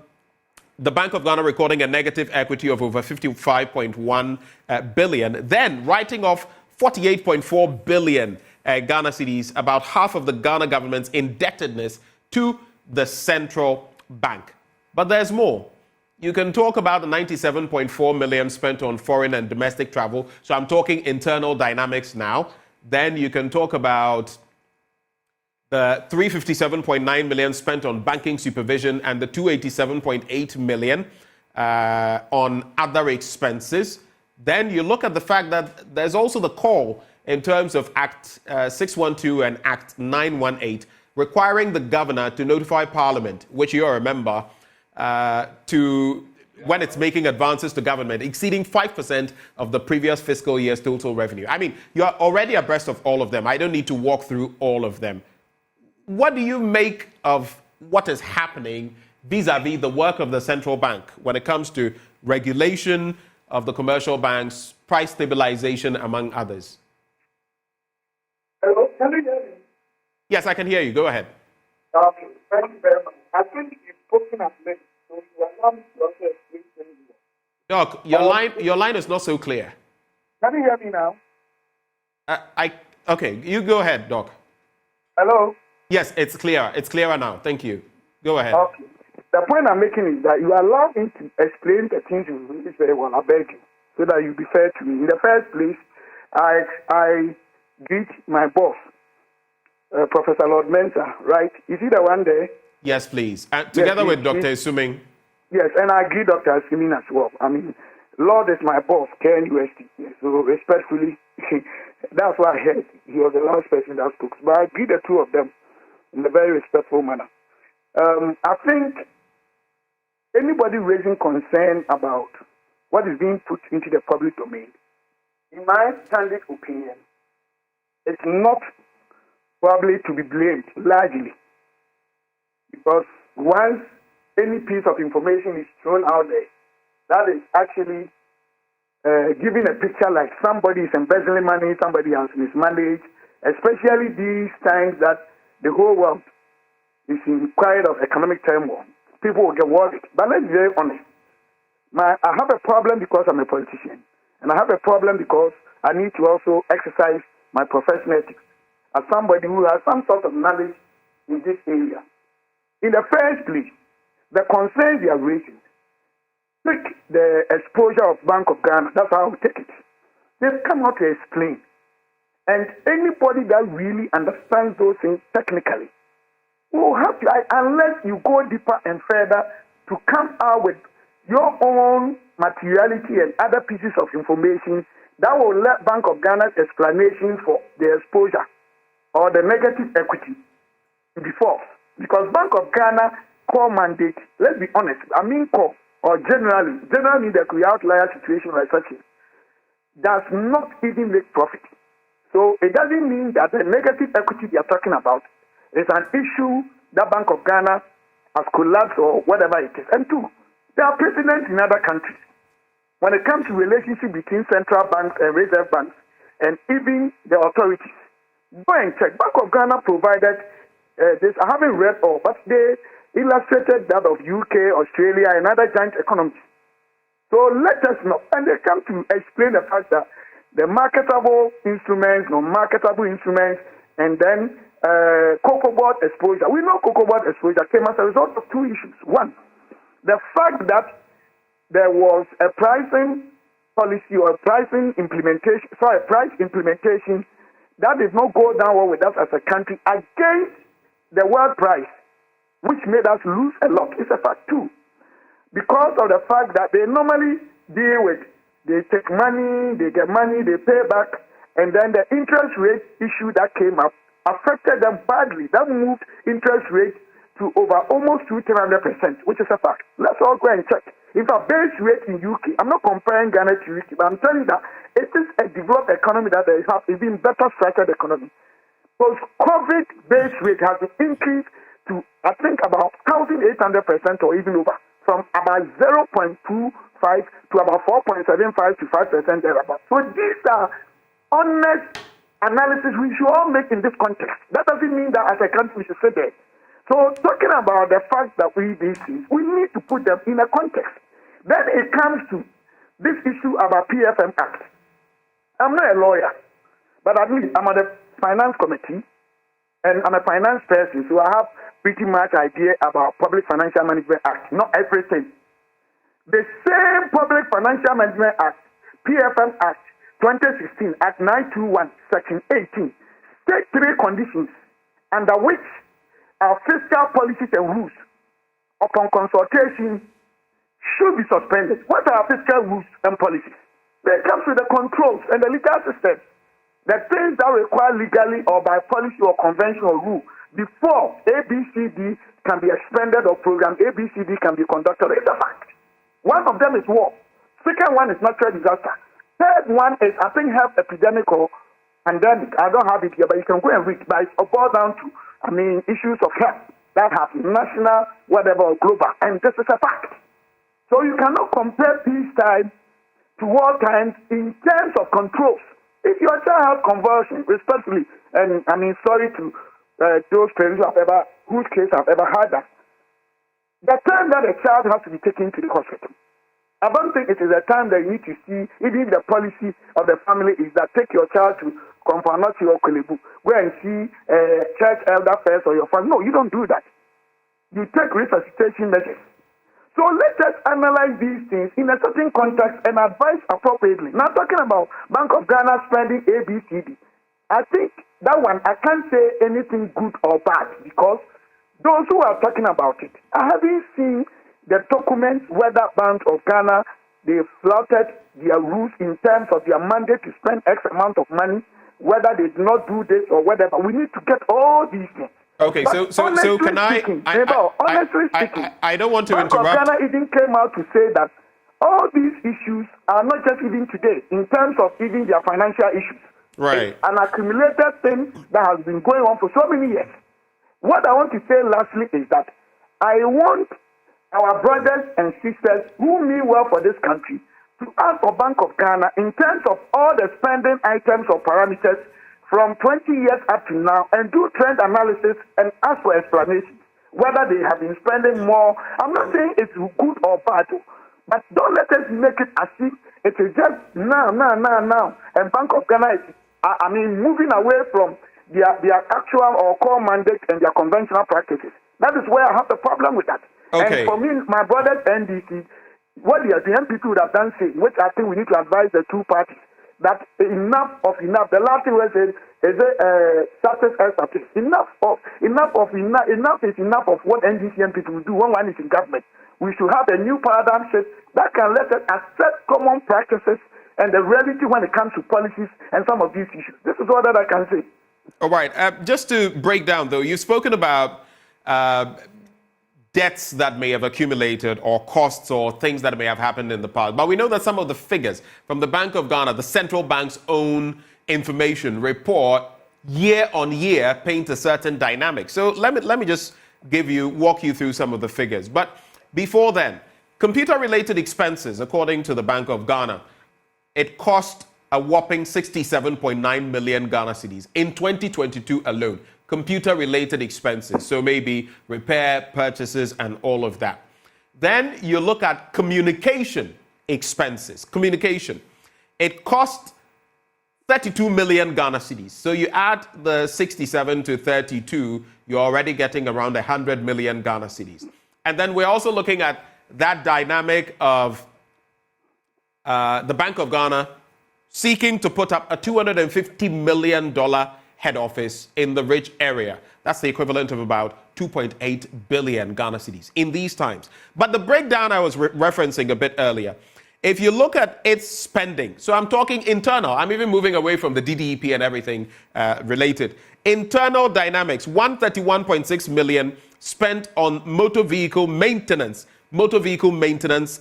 Bank of Ghana recording a negative equity of over 55.1 billion, then writing off 48.4 billion Ghana cedis, about half of the Ghana government's indebtedness to the central bank. But there's more. You can talk about the 97.4 million spent on foreign and domestic travel. So I'm talking internal dynamics now. Then you can talk about the 357.9 million spent on banking supervision and the 287.8 million on other expenses. Then you look at the fact that there's also the call in terms of Act 612 and Act 918 requiring the governor to notify Parliament, which you'll remember, to when it's making advances to government exceeding 5% of the previous fiscal year's total revenue. You're already abreast of all of them. I don't need to walk through all of them. What do you make of what is happening vis-a-vis the work of the central bank when it comes to regulation of the commercial banks, price stabilization, among others? Hello, can you hear me? Yes, I can hear you. Go ahead. Okay, thank you very much. I think you've spoken at length, so you allow me to also explain things. Doc, your line is not so clear. Can you hear me now? Okay, you go ahead, Doc. Hello? Yes, it's clear. It's clearer now. Thank you. Go ahead. Okay. The point I'm making is that you allow me to explain the things you really very well. I beg you, so that you be fair to me. In the first place, I greet my boss, Professor Lord Mensah, right? Is he the one there? Yes, please. Together with Dr. Isuming. Yes, and I greet Dr. Isuming as well. Lord is my boss, KNUST. So respectfully, that's what I heard. He was the last person that spoke. But I greet the two of them in a very respectful manner. I think anybody raising concern about what is being put into the public domain, in my candid opinion, it's not probably to be blamed largely, because once any piece of information is thrown out there, that is actually giving a picture like somebody is embezzling money, somebody has mismanaged, especially these times that the whole world is in quite of economic turmoil, people will get worried. But let's be very honest. I have a problem because I'm a politician. And I have a problem because I need to also exercise my professional ethics as somebody who has some sort of knowledge in this area. In the first place, the concerns they are raising, take the exposure of Bank of Ghana, that's how we take it. They've come out to explain. And anybody that really understands those things technically will have to, unless you go deeper and further, to come out with your own materiality and other pieces of information that will let Bank of Ghana's explanation for the exposure or the negative equity be false. Because Bank of Ghana core mandate, let's be honest, core or generally the outlier situation like such does not even make profit. So it doesn't mean that the negative equity they are talking about is an issue that Bank of Ghana has collapsed or whatever it is. And two, there are precedents in other countries. When it comes to relationship between central banks and reserve banks and even the authorities, go and check. Bank of Ghana provided this. I haven't read all, but they illustrated that of UK, Australia, and other giant economies. So let us know. And they come to explain the fact that the marketable instruments, non-marketable instruments, and then cocoa board exposure. We know cocoa board exposure came as a result of two issues. One, the fact that there was a pricing policy or a pricing implementation, price implementation that did not go down well with us as a country against the world price, which made us lose a lot. It's a fact too. Because of the fact that they normally deal with, they take money, they get money, they pay back, and then the interest rate issue that came up affected them badly. That moved interest rate to over almost 200%, which is a fact. Let's all go and check. In fact, base rate in UK, I'm not comparing Ghana to UK, but I'm telling you that it is a developed economy that they have even better structured economy. Post-COVID base rate has increased to, I think, about 1,800% or even over, from about 0.25 to about 4.75 to 5% thereabout. So these are honest analysis we should all make in this context. That doesn't mean that as a country we should sit there. So talking about the fact that these things, we need to put them in a context. Then it comes to this issue about PFM Act. I'm not a lawyer, but at least I'm on the finance committee, and I'm a finance person, so I have pretty much idea about Public Financial Management Act, not everything. The same Public Financial Management Act, PFM Act 2016, Act 921, Section 18, state three conditions under which our fiscal policies and rules upon consultation should be suspended. What are our fiscal rules and policies? They come with the controls and the legal system. The things that require legally or by policy or convention or rule before ABCD can be expended or programmed, ABCD can be conducted. It's a fact. One of them is war. Second one is natural disaster. Third one is, I think, health epidemic or pandemic. I don't have it here, but you can go and read. But it's boiled down to, issues of health that have national, whatever, or global. And this is a fact. So you cannot compare peacetime to war times in terms of controls. If your child has convulsion, respectfully, and sorry to those parents whose case have ever had that, the time that a child has to be taken to the hospital, I don't think it is a time that you need to see, even the policy of the family is that take your child to Kompanoti or Kolebu, go and see a church elder first or your family. No, you don't do that. You take resuscitation measures. So let us analyze these things in a certain context and advise appropriately. Now talking about Bank of Ghana spending ABCD, I think that one, I can't say anything good or bad because those who are talking about it, I haven't seen the documents whether Bank of Ghana, they flouted their rules in terms of their mandate to spend X amount of money, whether they did not do this or whatever. We need to get all these things. Okay, so can honestly speaking, I don't want to Bank interrupt. Bank of Ghana even came out to say that all these issues are not just even today, in terms of even their financial issues. Right. It's an accumulated thing that has been going on for so many years. What I want to say lastly is that I want our brothers and sisters who mean well for this country to ask for Bank of Ghana in terms of all the spending items or parameters from 20 years up to now and do trend analysis and ask for explanations, whether they have been spending more. I'm not saying it's good or bad, but don't let us make it as if it is just now. And Bank of Ghana is, moving away from their actual or core mandate and their conventional practices. That is where I have the problem with that. Okay. And for me, my brothers NDC, what the NPP would have done, say, which I think we need to advise the two parties, that enough of enough. The last thing we said is enough is enough of what NDC and people will do when one is in government. We should have a new paradigm shift that can let us accept common practices and the reality when it comes to policies and some of these issues. This is all that I can say. All right. Just to break down, though, you've spoken about debts that may have accumulated or costs or things that may have happened in the past. But we know that some of the figures from the Bank of Ghana, the central bank's own information report, year on year paint a certain dynamic. So let me just walk you through some of the figures. But before then, computer-related expenses, according to the Bank of Ghana, it cost a whopping 67.9 million Ghana cedis in 2022 alone. Computer-related expenses, so maybe repair, purchases, and all of that. Then you look at communication expenses. Communication. It cost 32 million Ghana cedis. So you add the 67 to 32, you're already getting around 100 million Ghana cedis. And then we're also looking at that dynamic of the Bank of Ghana seeking to put up a $250 million head office in the rich area. That's the equivalent of about 2.8 billion Ghana cedis in these times. But the breakdown I was referencing a bit earlier, if you look at its spending, so I'm talking internal, I'm even moving away from the DDEP and everything related. Internal dynamics, 131.6 million spent on motor vehicle maintenance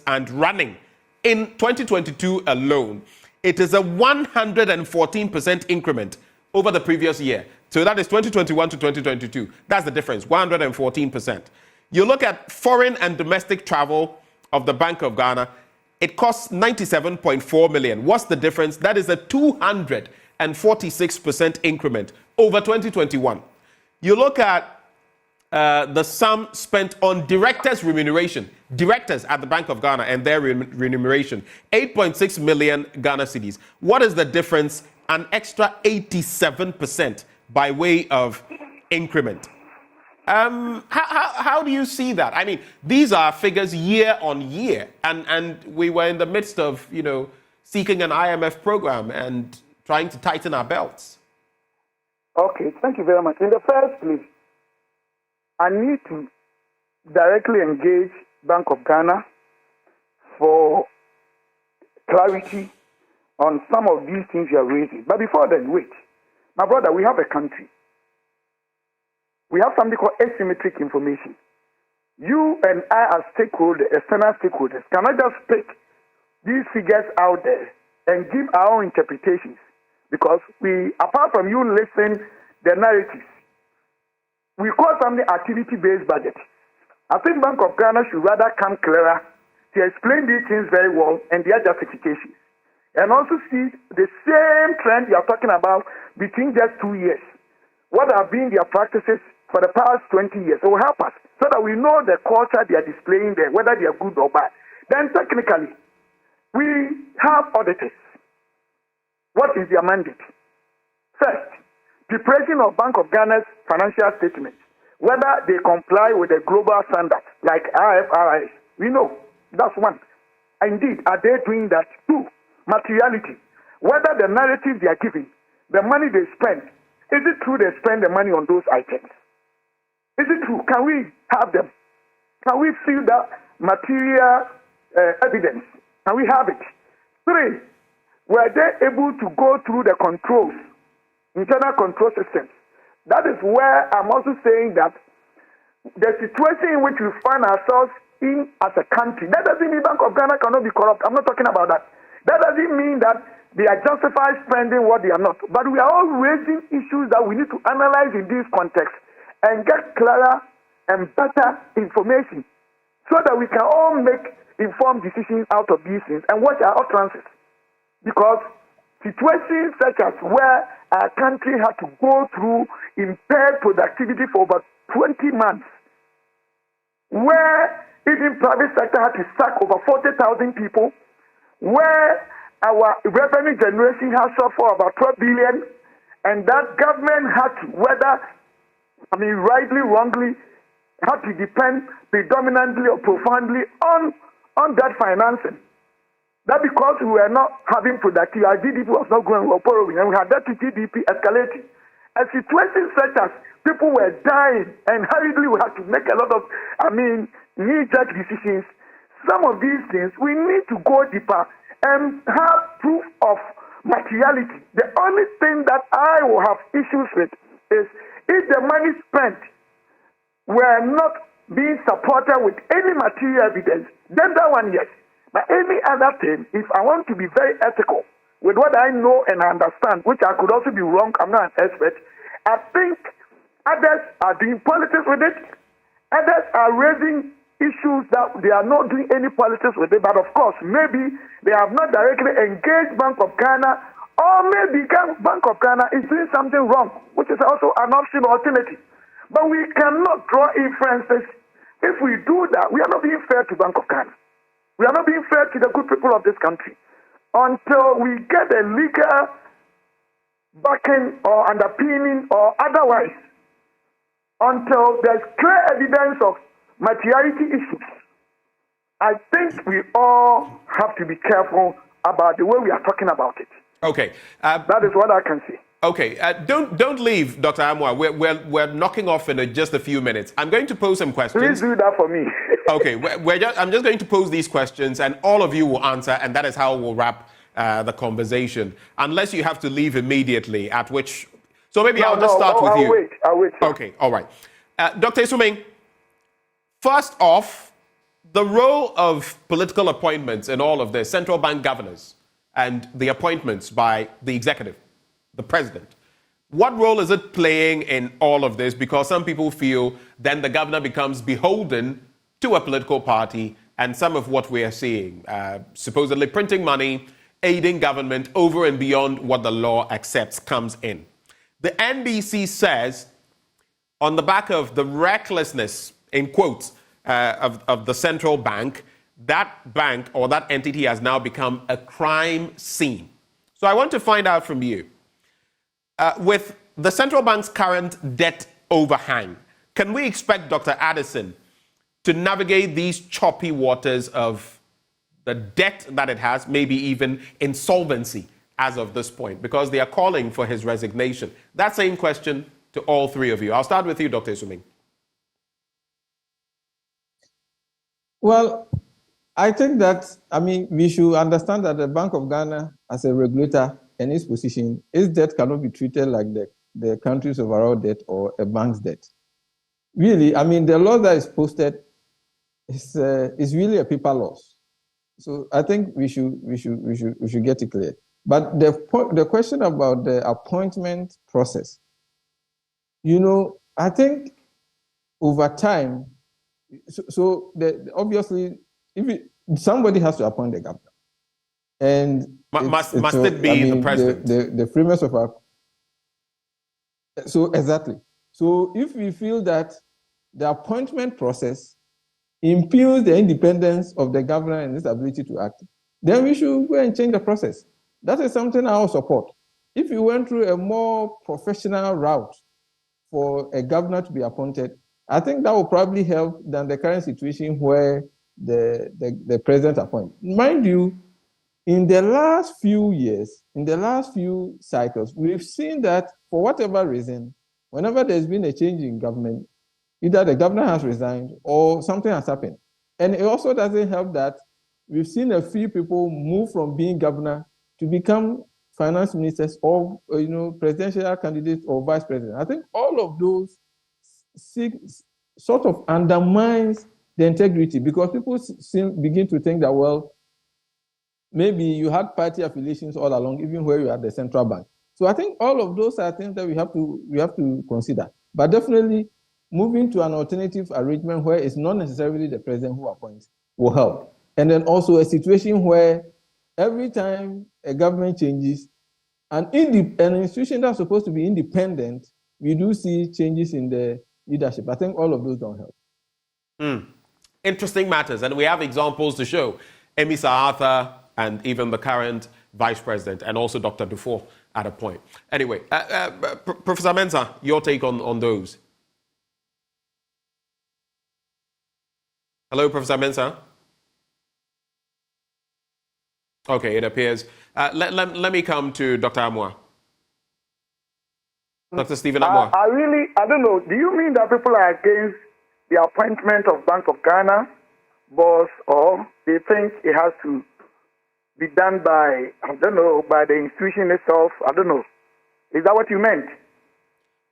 and running. In 2022 alone, it is a 114% increment over the previous year. So that is 2021 to 2022. That's the difference, 114%. You look at foreign and domestic travel of the Bank of Ghana, it costs 97.4 million. What's the difference? That is a 246% increment over 2021. You look at the sum spent on directors' remuneration, directors at the Bank of Ghana and their remuneration, 8.6 million Ghana cedis. What is the difference? An extra 87% by way of increment. How do you see that? I mean, these are figures year on year, and we were in the midst of, seeking an IMF program and trying to tighten our belts. Okay, thank you very much. In the first place, I need to directly engage Bank of Ghana for clarity on some of these things you are raising. But before then, wait. My brother, we have a country. We have something called asymmetric information. You and I as stakeholders, external stakeholders, cannot just pick these figures out there and give our own interpretations. Because apart from you listening the narratives, we call something activity-based budget. I think Bank of Ghana should rather come clearer to explain these things very well and their justifications. And also see the same trend you are talking about between just 2 years. What have been their practices for the past 20 years? It will help us so that we know the culture they are displaying there, whether they are good or bad. Then technically, we have auditors. What is their mandate? First, preparation of Bank of Ghana's financial statements, whether they comply with the global standards like IFRS. We know that's one. Indeed, are they doing that? Two, materiality. Whether the narrative they are giving, the money they spend, is it true they spend the money on those items? Is it true? Can we have them? Can we see that material evidence? Can we have it? Three, were they able to go through the controls, internal control systems? That is where I'm also saying that the situation in which we find ourselves in as a country, that doesn't mean Bank of Ghana cannot be corrupt. I'm not talking about that. That doesn't mean that they are justified spending what they are not. But we are all raising issues that we need to analyze in this context and get clearer and better information so that we can all make informed decisions out of these things and watch our utterances. Because situations such as where our country had to go through impaired productivity for over 20 months, where even private sector had to sack over 40,000 people, where our revenue generation has suffered for about 12 billion, and that government had to, rightly, wrongly, had to depend predominantly or profoundly on that financing. That because we were not having productivity, our GDP was not growing, we were borrowing, and we had that GDP escalating. A situation such as people were dying, and hurriedly we had to make a lot of, knee-jerk decisions. Some of these things, we need to go deeper and have proof of materiality. The only thing that I will have issues with is if the money spent were not being supported with any material evidence, then that one, yes. But any other thing, if I want to be very ethical with what I know and understand, which I could also be wrong, I'm not an expert, I think others are doing politics with it. Others are raising issues that they are not doing any politics with it. But of course, maybe they have not directly engaged Bank of Ghana, or maybe Bank of Ghana is doing something wrong, which is also an option alternative. But we cannot draw inferences. If we do that, we are not being fair to Bank of Ghana. We are not being fair to the good people of this country until we get a legal backing or underpinning or otherwise, until there's clear evidence of materiality issues. I think we all have to be careful about the way we are talking about it. Okay. That is what I can say. Okay, don't leave, Dr. Amoah. We're knocking off in just a few minutes. I'm going to pose some questions. Please do that for me. Okay, I'm just going to pose these questions, and all of you will answer, and that is how we'll wrap the conversation. Unless you have to leave immediately, at which... So maybe I'll just start with you. I'll wait. Okay, all right. Dr. Isuming, first off, the role of political appointments in all of this, central bank governors, and the appointments by the executive, the president. What role is it playing in all of this? Because some people feel then the governor becomes beholden to a political party, and some of what we are seeing, supposedly printing money, aiding government over and beyond what the law accepts, comes in. The NDC says, on the back of the recklessness, in quotes, of the central bank, that bank or that entity has now become a crime scene. So I want to find out from you, with the central bank's current debt overhang, can we expect Dr. Addison to navigate these choppy waters of the debt that it has, maybe even insolvency as of this point? Because they are calling for his resignation. That same question to all three of you. I'll start with you, Dr. Isuming. Well, I think that, we should understand that the Bank of Ghana, as a regulator and its position, its debt cannot be treated like the country's overall debt or a bank's debt. Really, the law that is posted is really a paper loss. So I think we should get it clear. But the question about the appointment process, I think over time, obviously, somebody has to appoint the governor, and must it be the president? The framers of our. So exactly. So if we feel that the appointment process impugns the independence of the governor and his ability to act, then we should go and change the process. That is something I will support. If you went through a more professional route for a governor to be appointed, I think that will probably help than the current situation where the president appoints. Mind you, in the last few years, in the last few cycles, we've seen that for whatever reason, whenever there's been a change in government, either the governor has resigned or something has happened. And it also doesn't help that we've seen a few people move from being governor to become finance ministers or presidential candidates or vice president. I think all of those sort of undermines the integrity, because people begin to think that, well, maybe you had party affiliations all along, even where you are at the central bank. So I think all of those are things that we have to consider. But definitely moving to an alternative arrangement where it's not necessarily the president who appoints will help. And then also a situation where every time a government changes, An institution that's supposed to be independent, we do see changes in the leadership. I think all of those don't help. Interesting matters, and we have examples to show. Emisa Arthur and even the current vice president, and also Dr. Dufour at a point. Anyway, Professor Mensah, your take on those. Hello, Professor Mensah. Okay, it appears. Let me come to Dr. Amoah. Dr. Stephen Amoah. I don't know. Do you mean that people are against the appointment of Bank of Ghana boss, or they think it has to be done by, I don't know, by the institution itself? I don't know. Is that what you meant?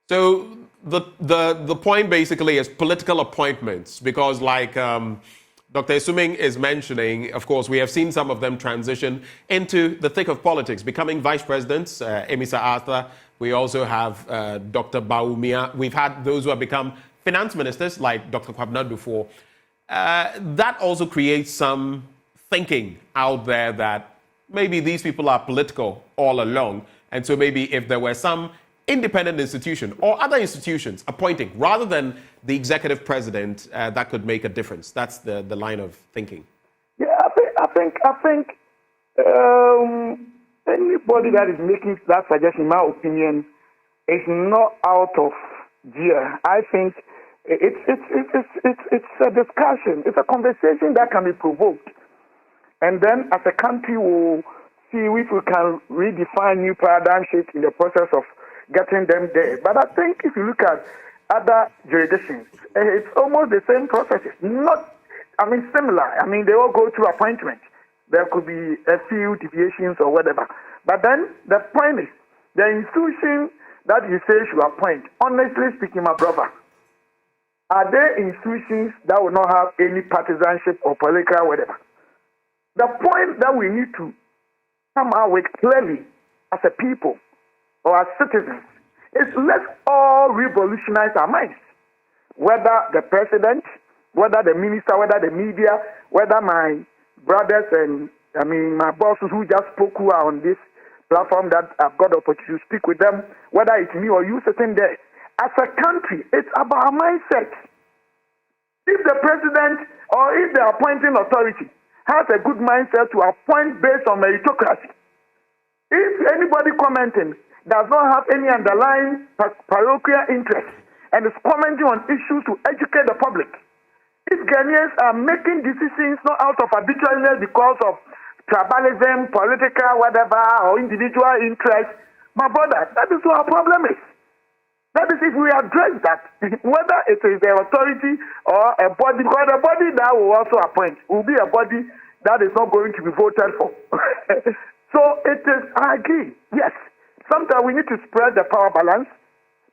So the point basically is political appointments, because like Dr. Esuming is mentioning, of course, we have seen some of them transition into the thick of politics, becoming vice presidents, Emisa Arthur. We also have Dr. Baumia. We've had those who have become finance ministers, like Dr. Kwabena Dufour. That also creates some thinking out there that maybe these people are political all along. And so maybe if there were some independent institution or other institutions appointing rather than the executive president, that could make a difference. That's the line of thinking. Yeah, I think anybody that is making that suggestion, in my opinion, is not out of gear. I think it's a discussion. It's a conversation that can be provoked, and then as a country we'll see if we can redefine new paradigm shifts in the process of getting them there. But I think if you look at other jurisdictions, it's almost the same processes. Similar. They all go through appointment. There could be a few deviations or whatever. But then the point is, the institution that you say should appoint, honestly speaking, my brother, are there institutions that will not have any partisanship or political whatever? The point that we need to come out with clearly as a people or as citizens is let's all revolutionize our minds. Whether the president, whether the minister, whether the media, whether my brothers and my bosses who just spoke, who are on this platform that I've got the opportunity to speak with them, whether it's me or you sitting there. As a country, it's about our mindset. If the president or if the appointing authority has a good mindset to appoint based on meritocracy, if anybody commenting does not have any underlying parochial interest and is commenting on issues to educate the public, if Ghanaians are making decisions not out of arbitrariness because of tribalism, political, whatever, or individual interest, my brother, that is what our problem is. That is if we address that, whether it is the authority or a body, because a body that will also appoint will be a body that is not going to be voted for. So it is, I agree, yes. Sometimes we need to spread the power balance,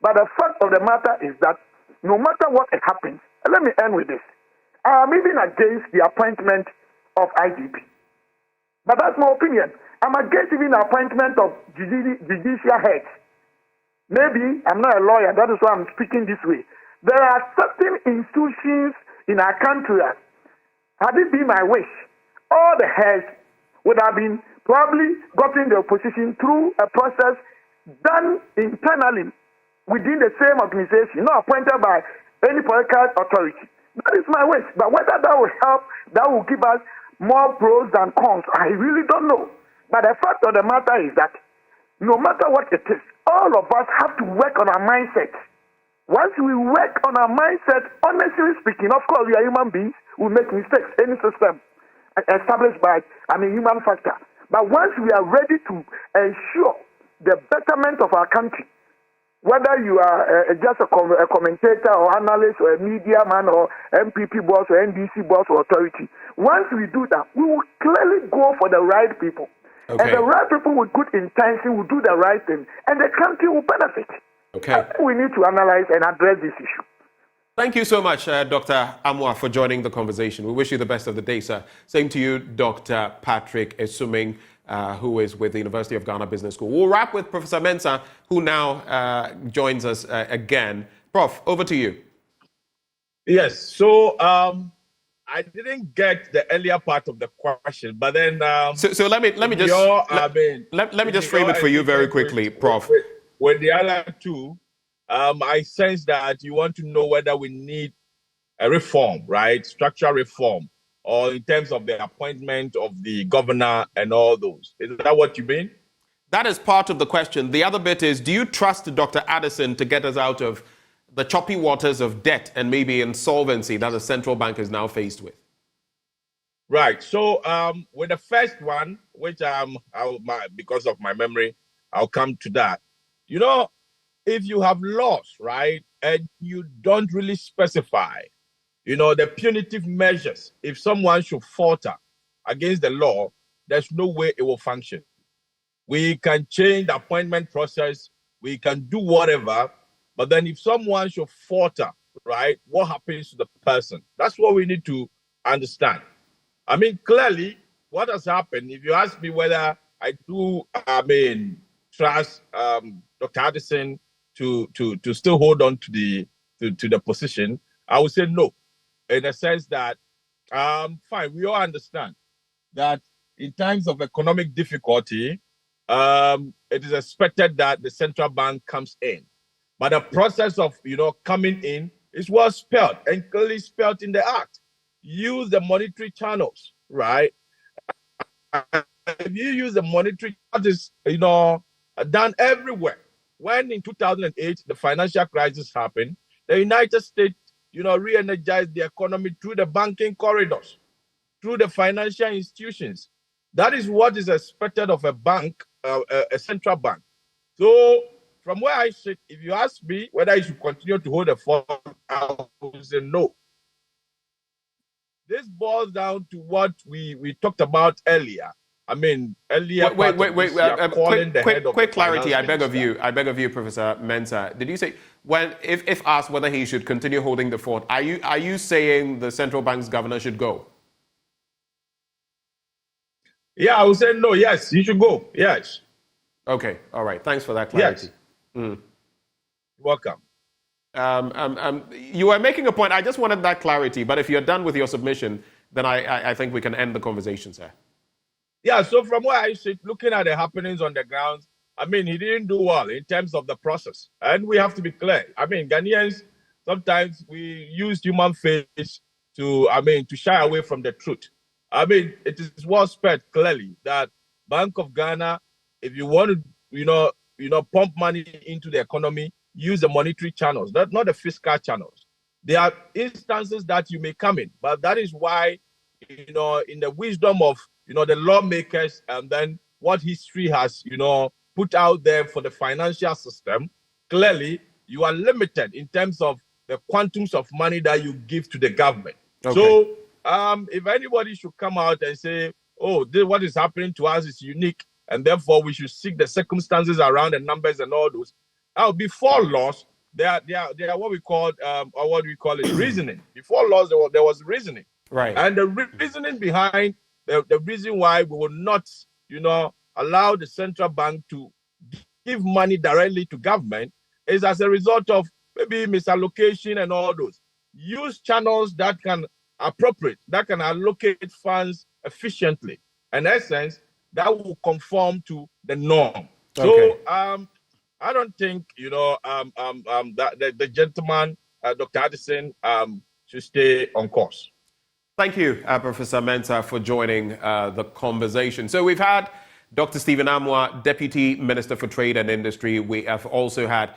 but the fact of the matter is that no matter what happens, let me end with this. I am even against the appointment of IGP. But that's my opinion. I'm against even the appointment of judicial heads. Maybe I'm not a lawyer, that is why I'm speaking this way. There are certain institutions in our country, had it been my wish, all the heads would have been probably gotten the opposition through a process done internally within the same organization, not appointed by any political authority. That is my wish. But whether that will help, that will give us more pros than cons, I really don't know. But the fact of the matter is that no matter what it is, all of us have to work on our mindset. Once we work on our mindset, honestly speaking, of course, we are human beings, we make mistakes, any system established by, human factor. But once we are ready to ensure the betterment of our country, whether you are just a commentator or analyst or a media man or MPP boss or NDC boss or authority, once we do that, we will clearly go for the right people. Okay. And the right people with good intention will do the right thing, and the country will benefit. Okay. We need to analyze and address this issue. Thank you so much, Dr. Amoah, for joining the conversation. We wish you the best of the day, sir. Same to you, Dr. Patrick Esuming, who is with the University of Ghana Business School. We'll wrap with Professor Mensah, who now joins us again. Prof, over to you. Yes, so I didn't get the earlier part of the question, but then so let me just let me just frame it for you very quickly, Prof. With the other two, I sense that you want to know whether we need a reform, right? Structural reform, or in terms of the appointment of the governor and all those. Is that what you mean? That is part of the question. The other bit is, do you trust Dr. Addison to get us out of the choppy waters of debt and maybe insolvency that the central bank is now faced with? Right. So with the first one, which because of my memory, I'll come to that. You know, if you have lost, right, and you don't really specify, you know, the punitive measures, if someone should falter against the law, there's no way it will function. We can change the appointment process, we can do whatever, but then if someone should falter, right, what happens to the person? That's what we need to understand. I mean, clearly, what has happened, if you ask me whether I do, trust Dr. Addison to still hold on to the position, I would say no, in the sense that, fine, we all understand that in times of economic difficulty, it is expected that the central bank comes in. But the process of, you know, coming in is well spelled and clearly spelled in the Act. Use the monetary channels, right? If you use the monetary, that is, you know, done everywhere. When in 2008, the financial crisis happened, the United States, you know, re-energized the economy through the banking corridors, through the financial institutions. That is what is expected of a bank, a central bank. So from where I sit, if you ask me whether you should continue to hold the fort, I would say no. This boils down to what we talked about earlier. I mean, earlier. Wait. Quick clarity. I beg of you, Professor Mensah. Did you say if asked whether he should continue holding the fort, are you saying the central bank's governor should go? Yeah, I would say no. Yes, he should go. Yes. Okay. All right. Thanks for that clarity. Yes. Welcome. You were making a point. I just wanted that clarity. But if you're done with your submission, then I think we can end the conversation, sir. Yeah, so from where I sit, looking at the happenings on the ground, I mean, he didn't do well in terms of the process. And we have to be clear. I mean, Ghanaians, sometimes we use human face to shy away from the truth. I mean, it is well spelled clearly that Bank of Ghana, if you want to, pump money into the economy, use the monetary channels, not the fiscal channels. There are instances that you may come in, but that is why, in the wisdom of, the lawmakers and then what history has, put out there for the financial system, clearly you are limited in terms of the quantums of money that you give to the government. Okay. So if anybody should come out and say, what is happening to us is unique, and therefore we should seek the circumstances around the numbers and all those, before laws, they are what we call reasoning. Before laws, there was reasoning. Right. And the reasoning behind the reason why we will not, allow the central bank to give money directly to government is as a result of maybe misallocation and all those. Use channels that can allocate funds efficiently. In essence, that will conform to the norm. Okay. So I don't think, that the gentleman, Dr. Addison, should stay on course. Thank you, Professor Mensah, for joining the conversation. So we've had Dr. Stephen Amoah, Deputy Minister for Trade and Industry. We have also had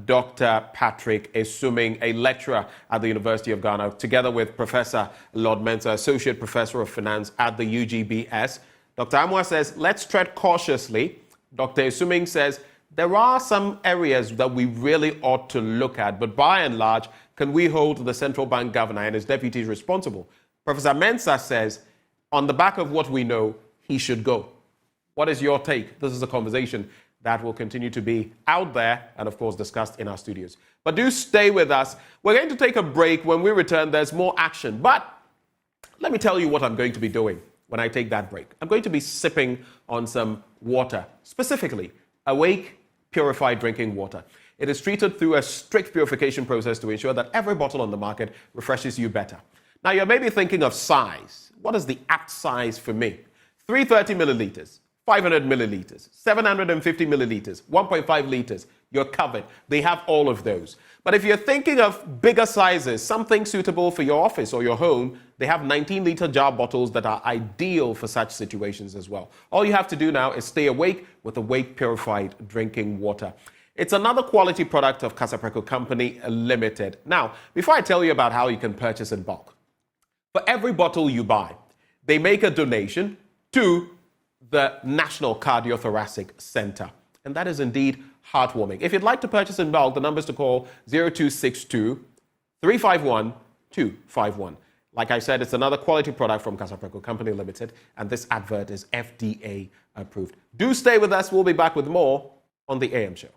Dr. Patrick Esuming, a lecturer at the University of Ghana, together with Professor Lord Mensah, Associate Professor of Finance at the UGBS. Dr. Amoah says, let's tread cautiously. Dr. Esuming says, there are some areas that we really ought to look at, but by and large, can we hold the central bank governor and his deputies responsible? Professor Mensah says, on the back of what we know, he should go. What is your take? This is a conversation that will continue to be out there and, of course, discussed in our studios. But do stay with us. We're going to take a break. When we return, there's more action. But let me tell you what I'm going to be doing when I take that break. I'm going to be sipping on some water, specifically Awake purified drinking water. It is treated through a strict purification process to ensure that every bottle on the market refreshes you better. Now, you're maybe thinking of size. What is the apt size for me? 330 milliliters, 500 milliliters, 750 milliliters, 1.5 liters. You're covered. They have all of those. But if you're thinking of bigger sizes, something suitable for your office or your home, they have 19-liter jar bottles that are ideal for such situations as well. All you have to do now is stay awake with Awake Purified Drinking Water. It's another quality product of Casapreco Company Limited. Now, before I tell you about how you can purchase in bulk, for every bottle you buy, they make a donation to the National Cardiothoracic Center. And that is indeed heartwarming. If you'd like to purchase in bulk, the numbers to call 0262 351 251. Like I said, it's another quality product from Casapreco Company Limited, and this advert is FDA approved. Do stay with us. We'll be back with more on The AM Show.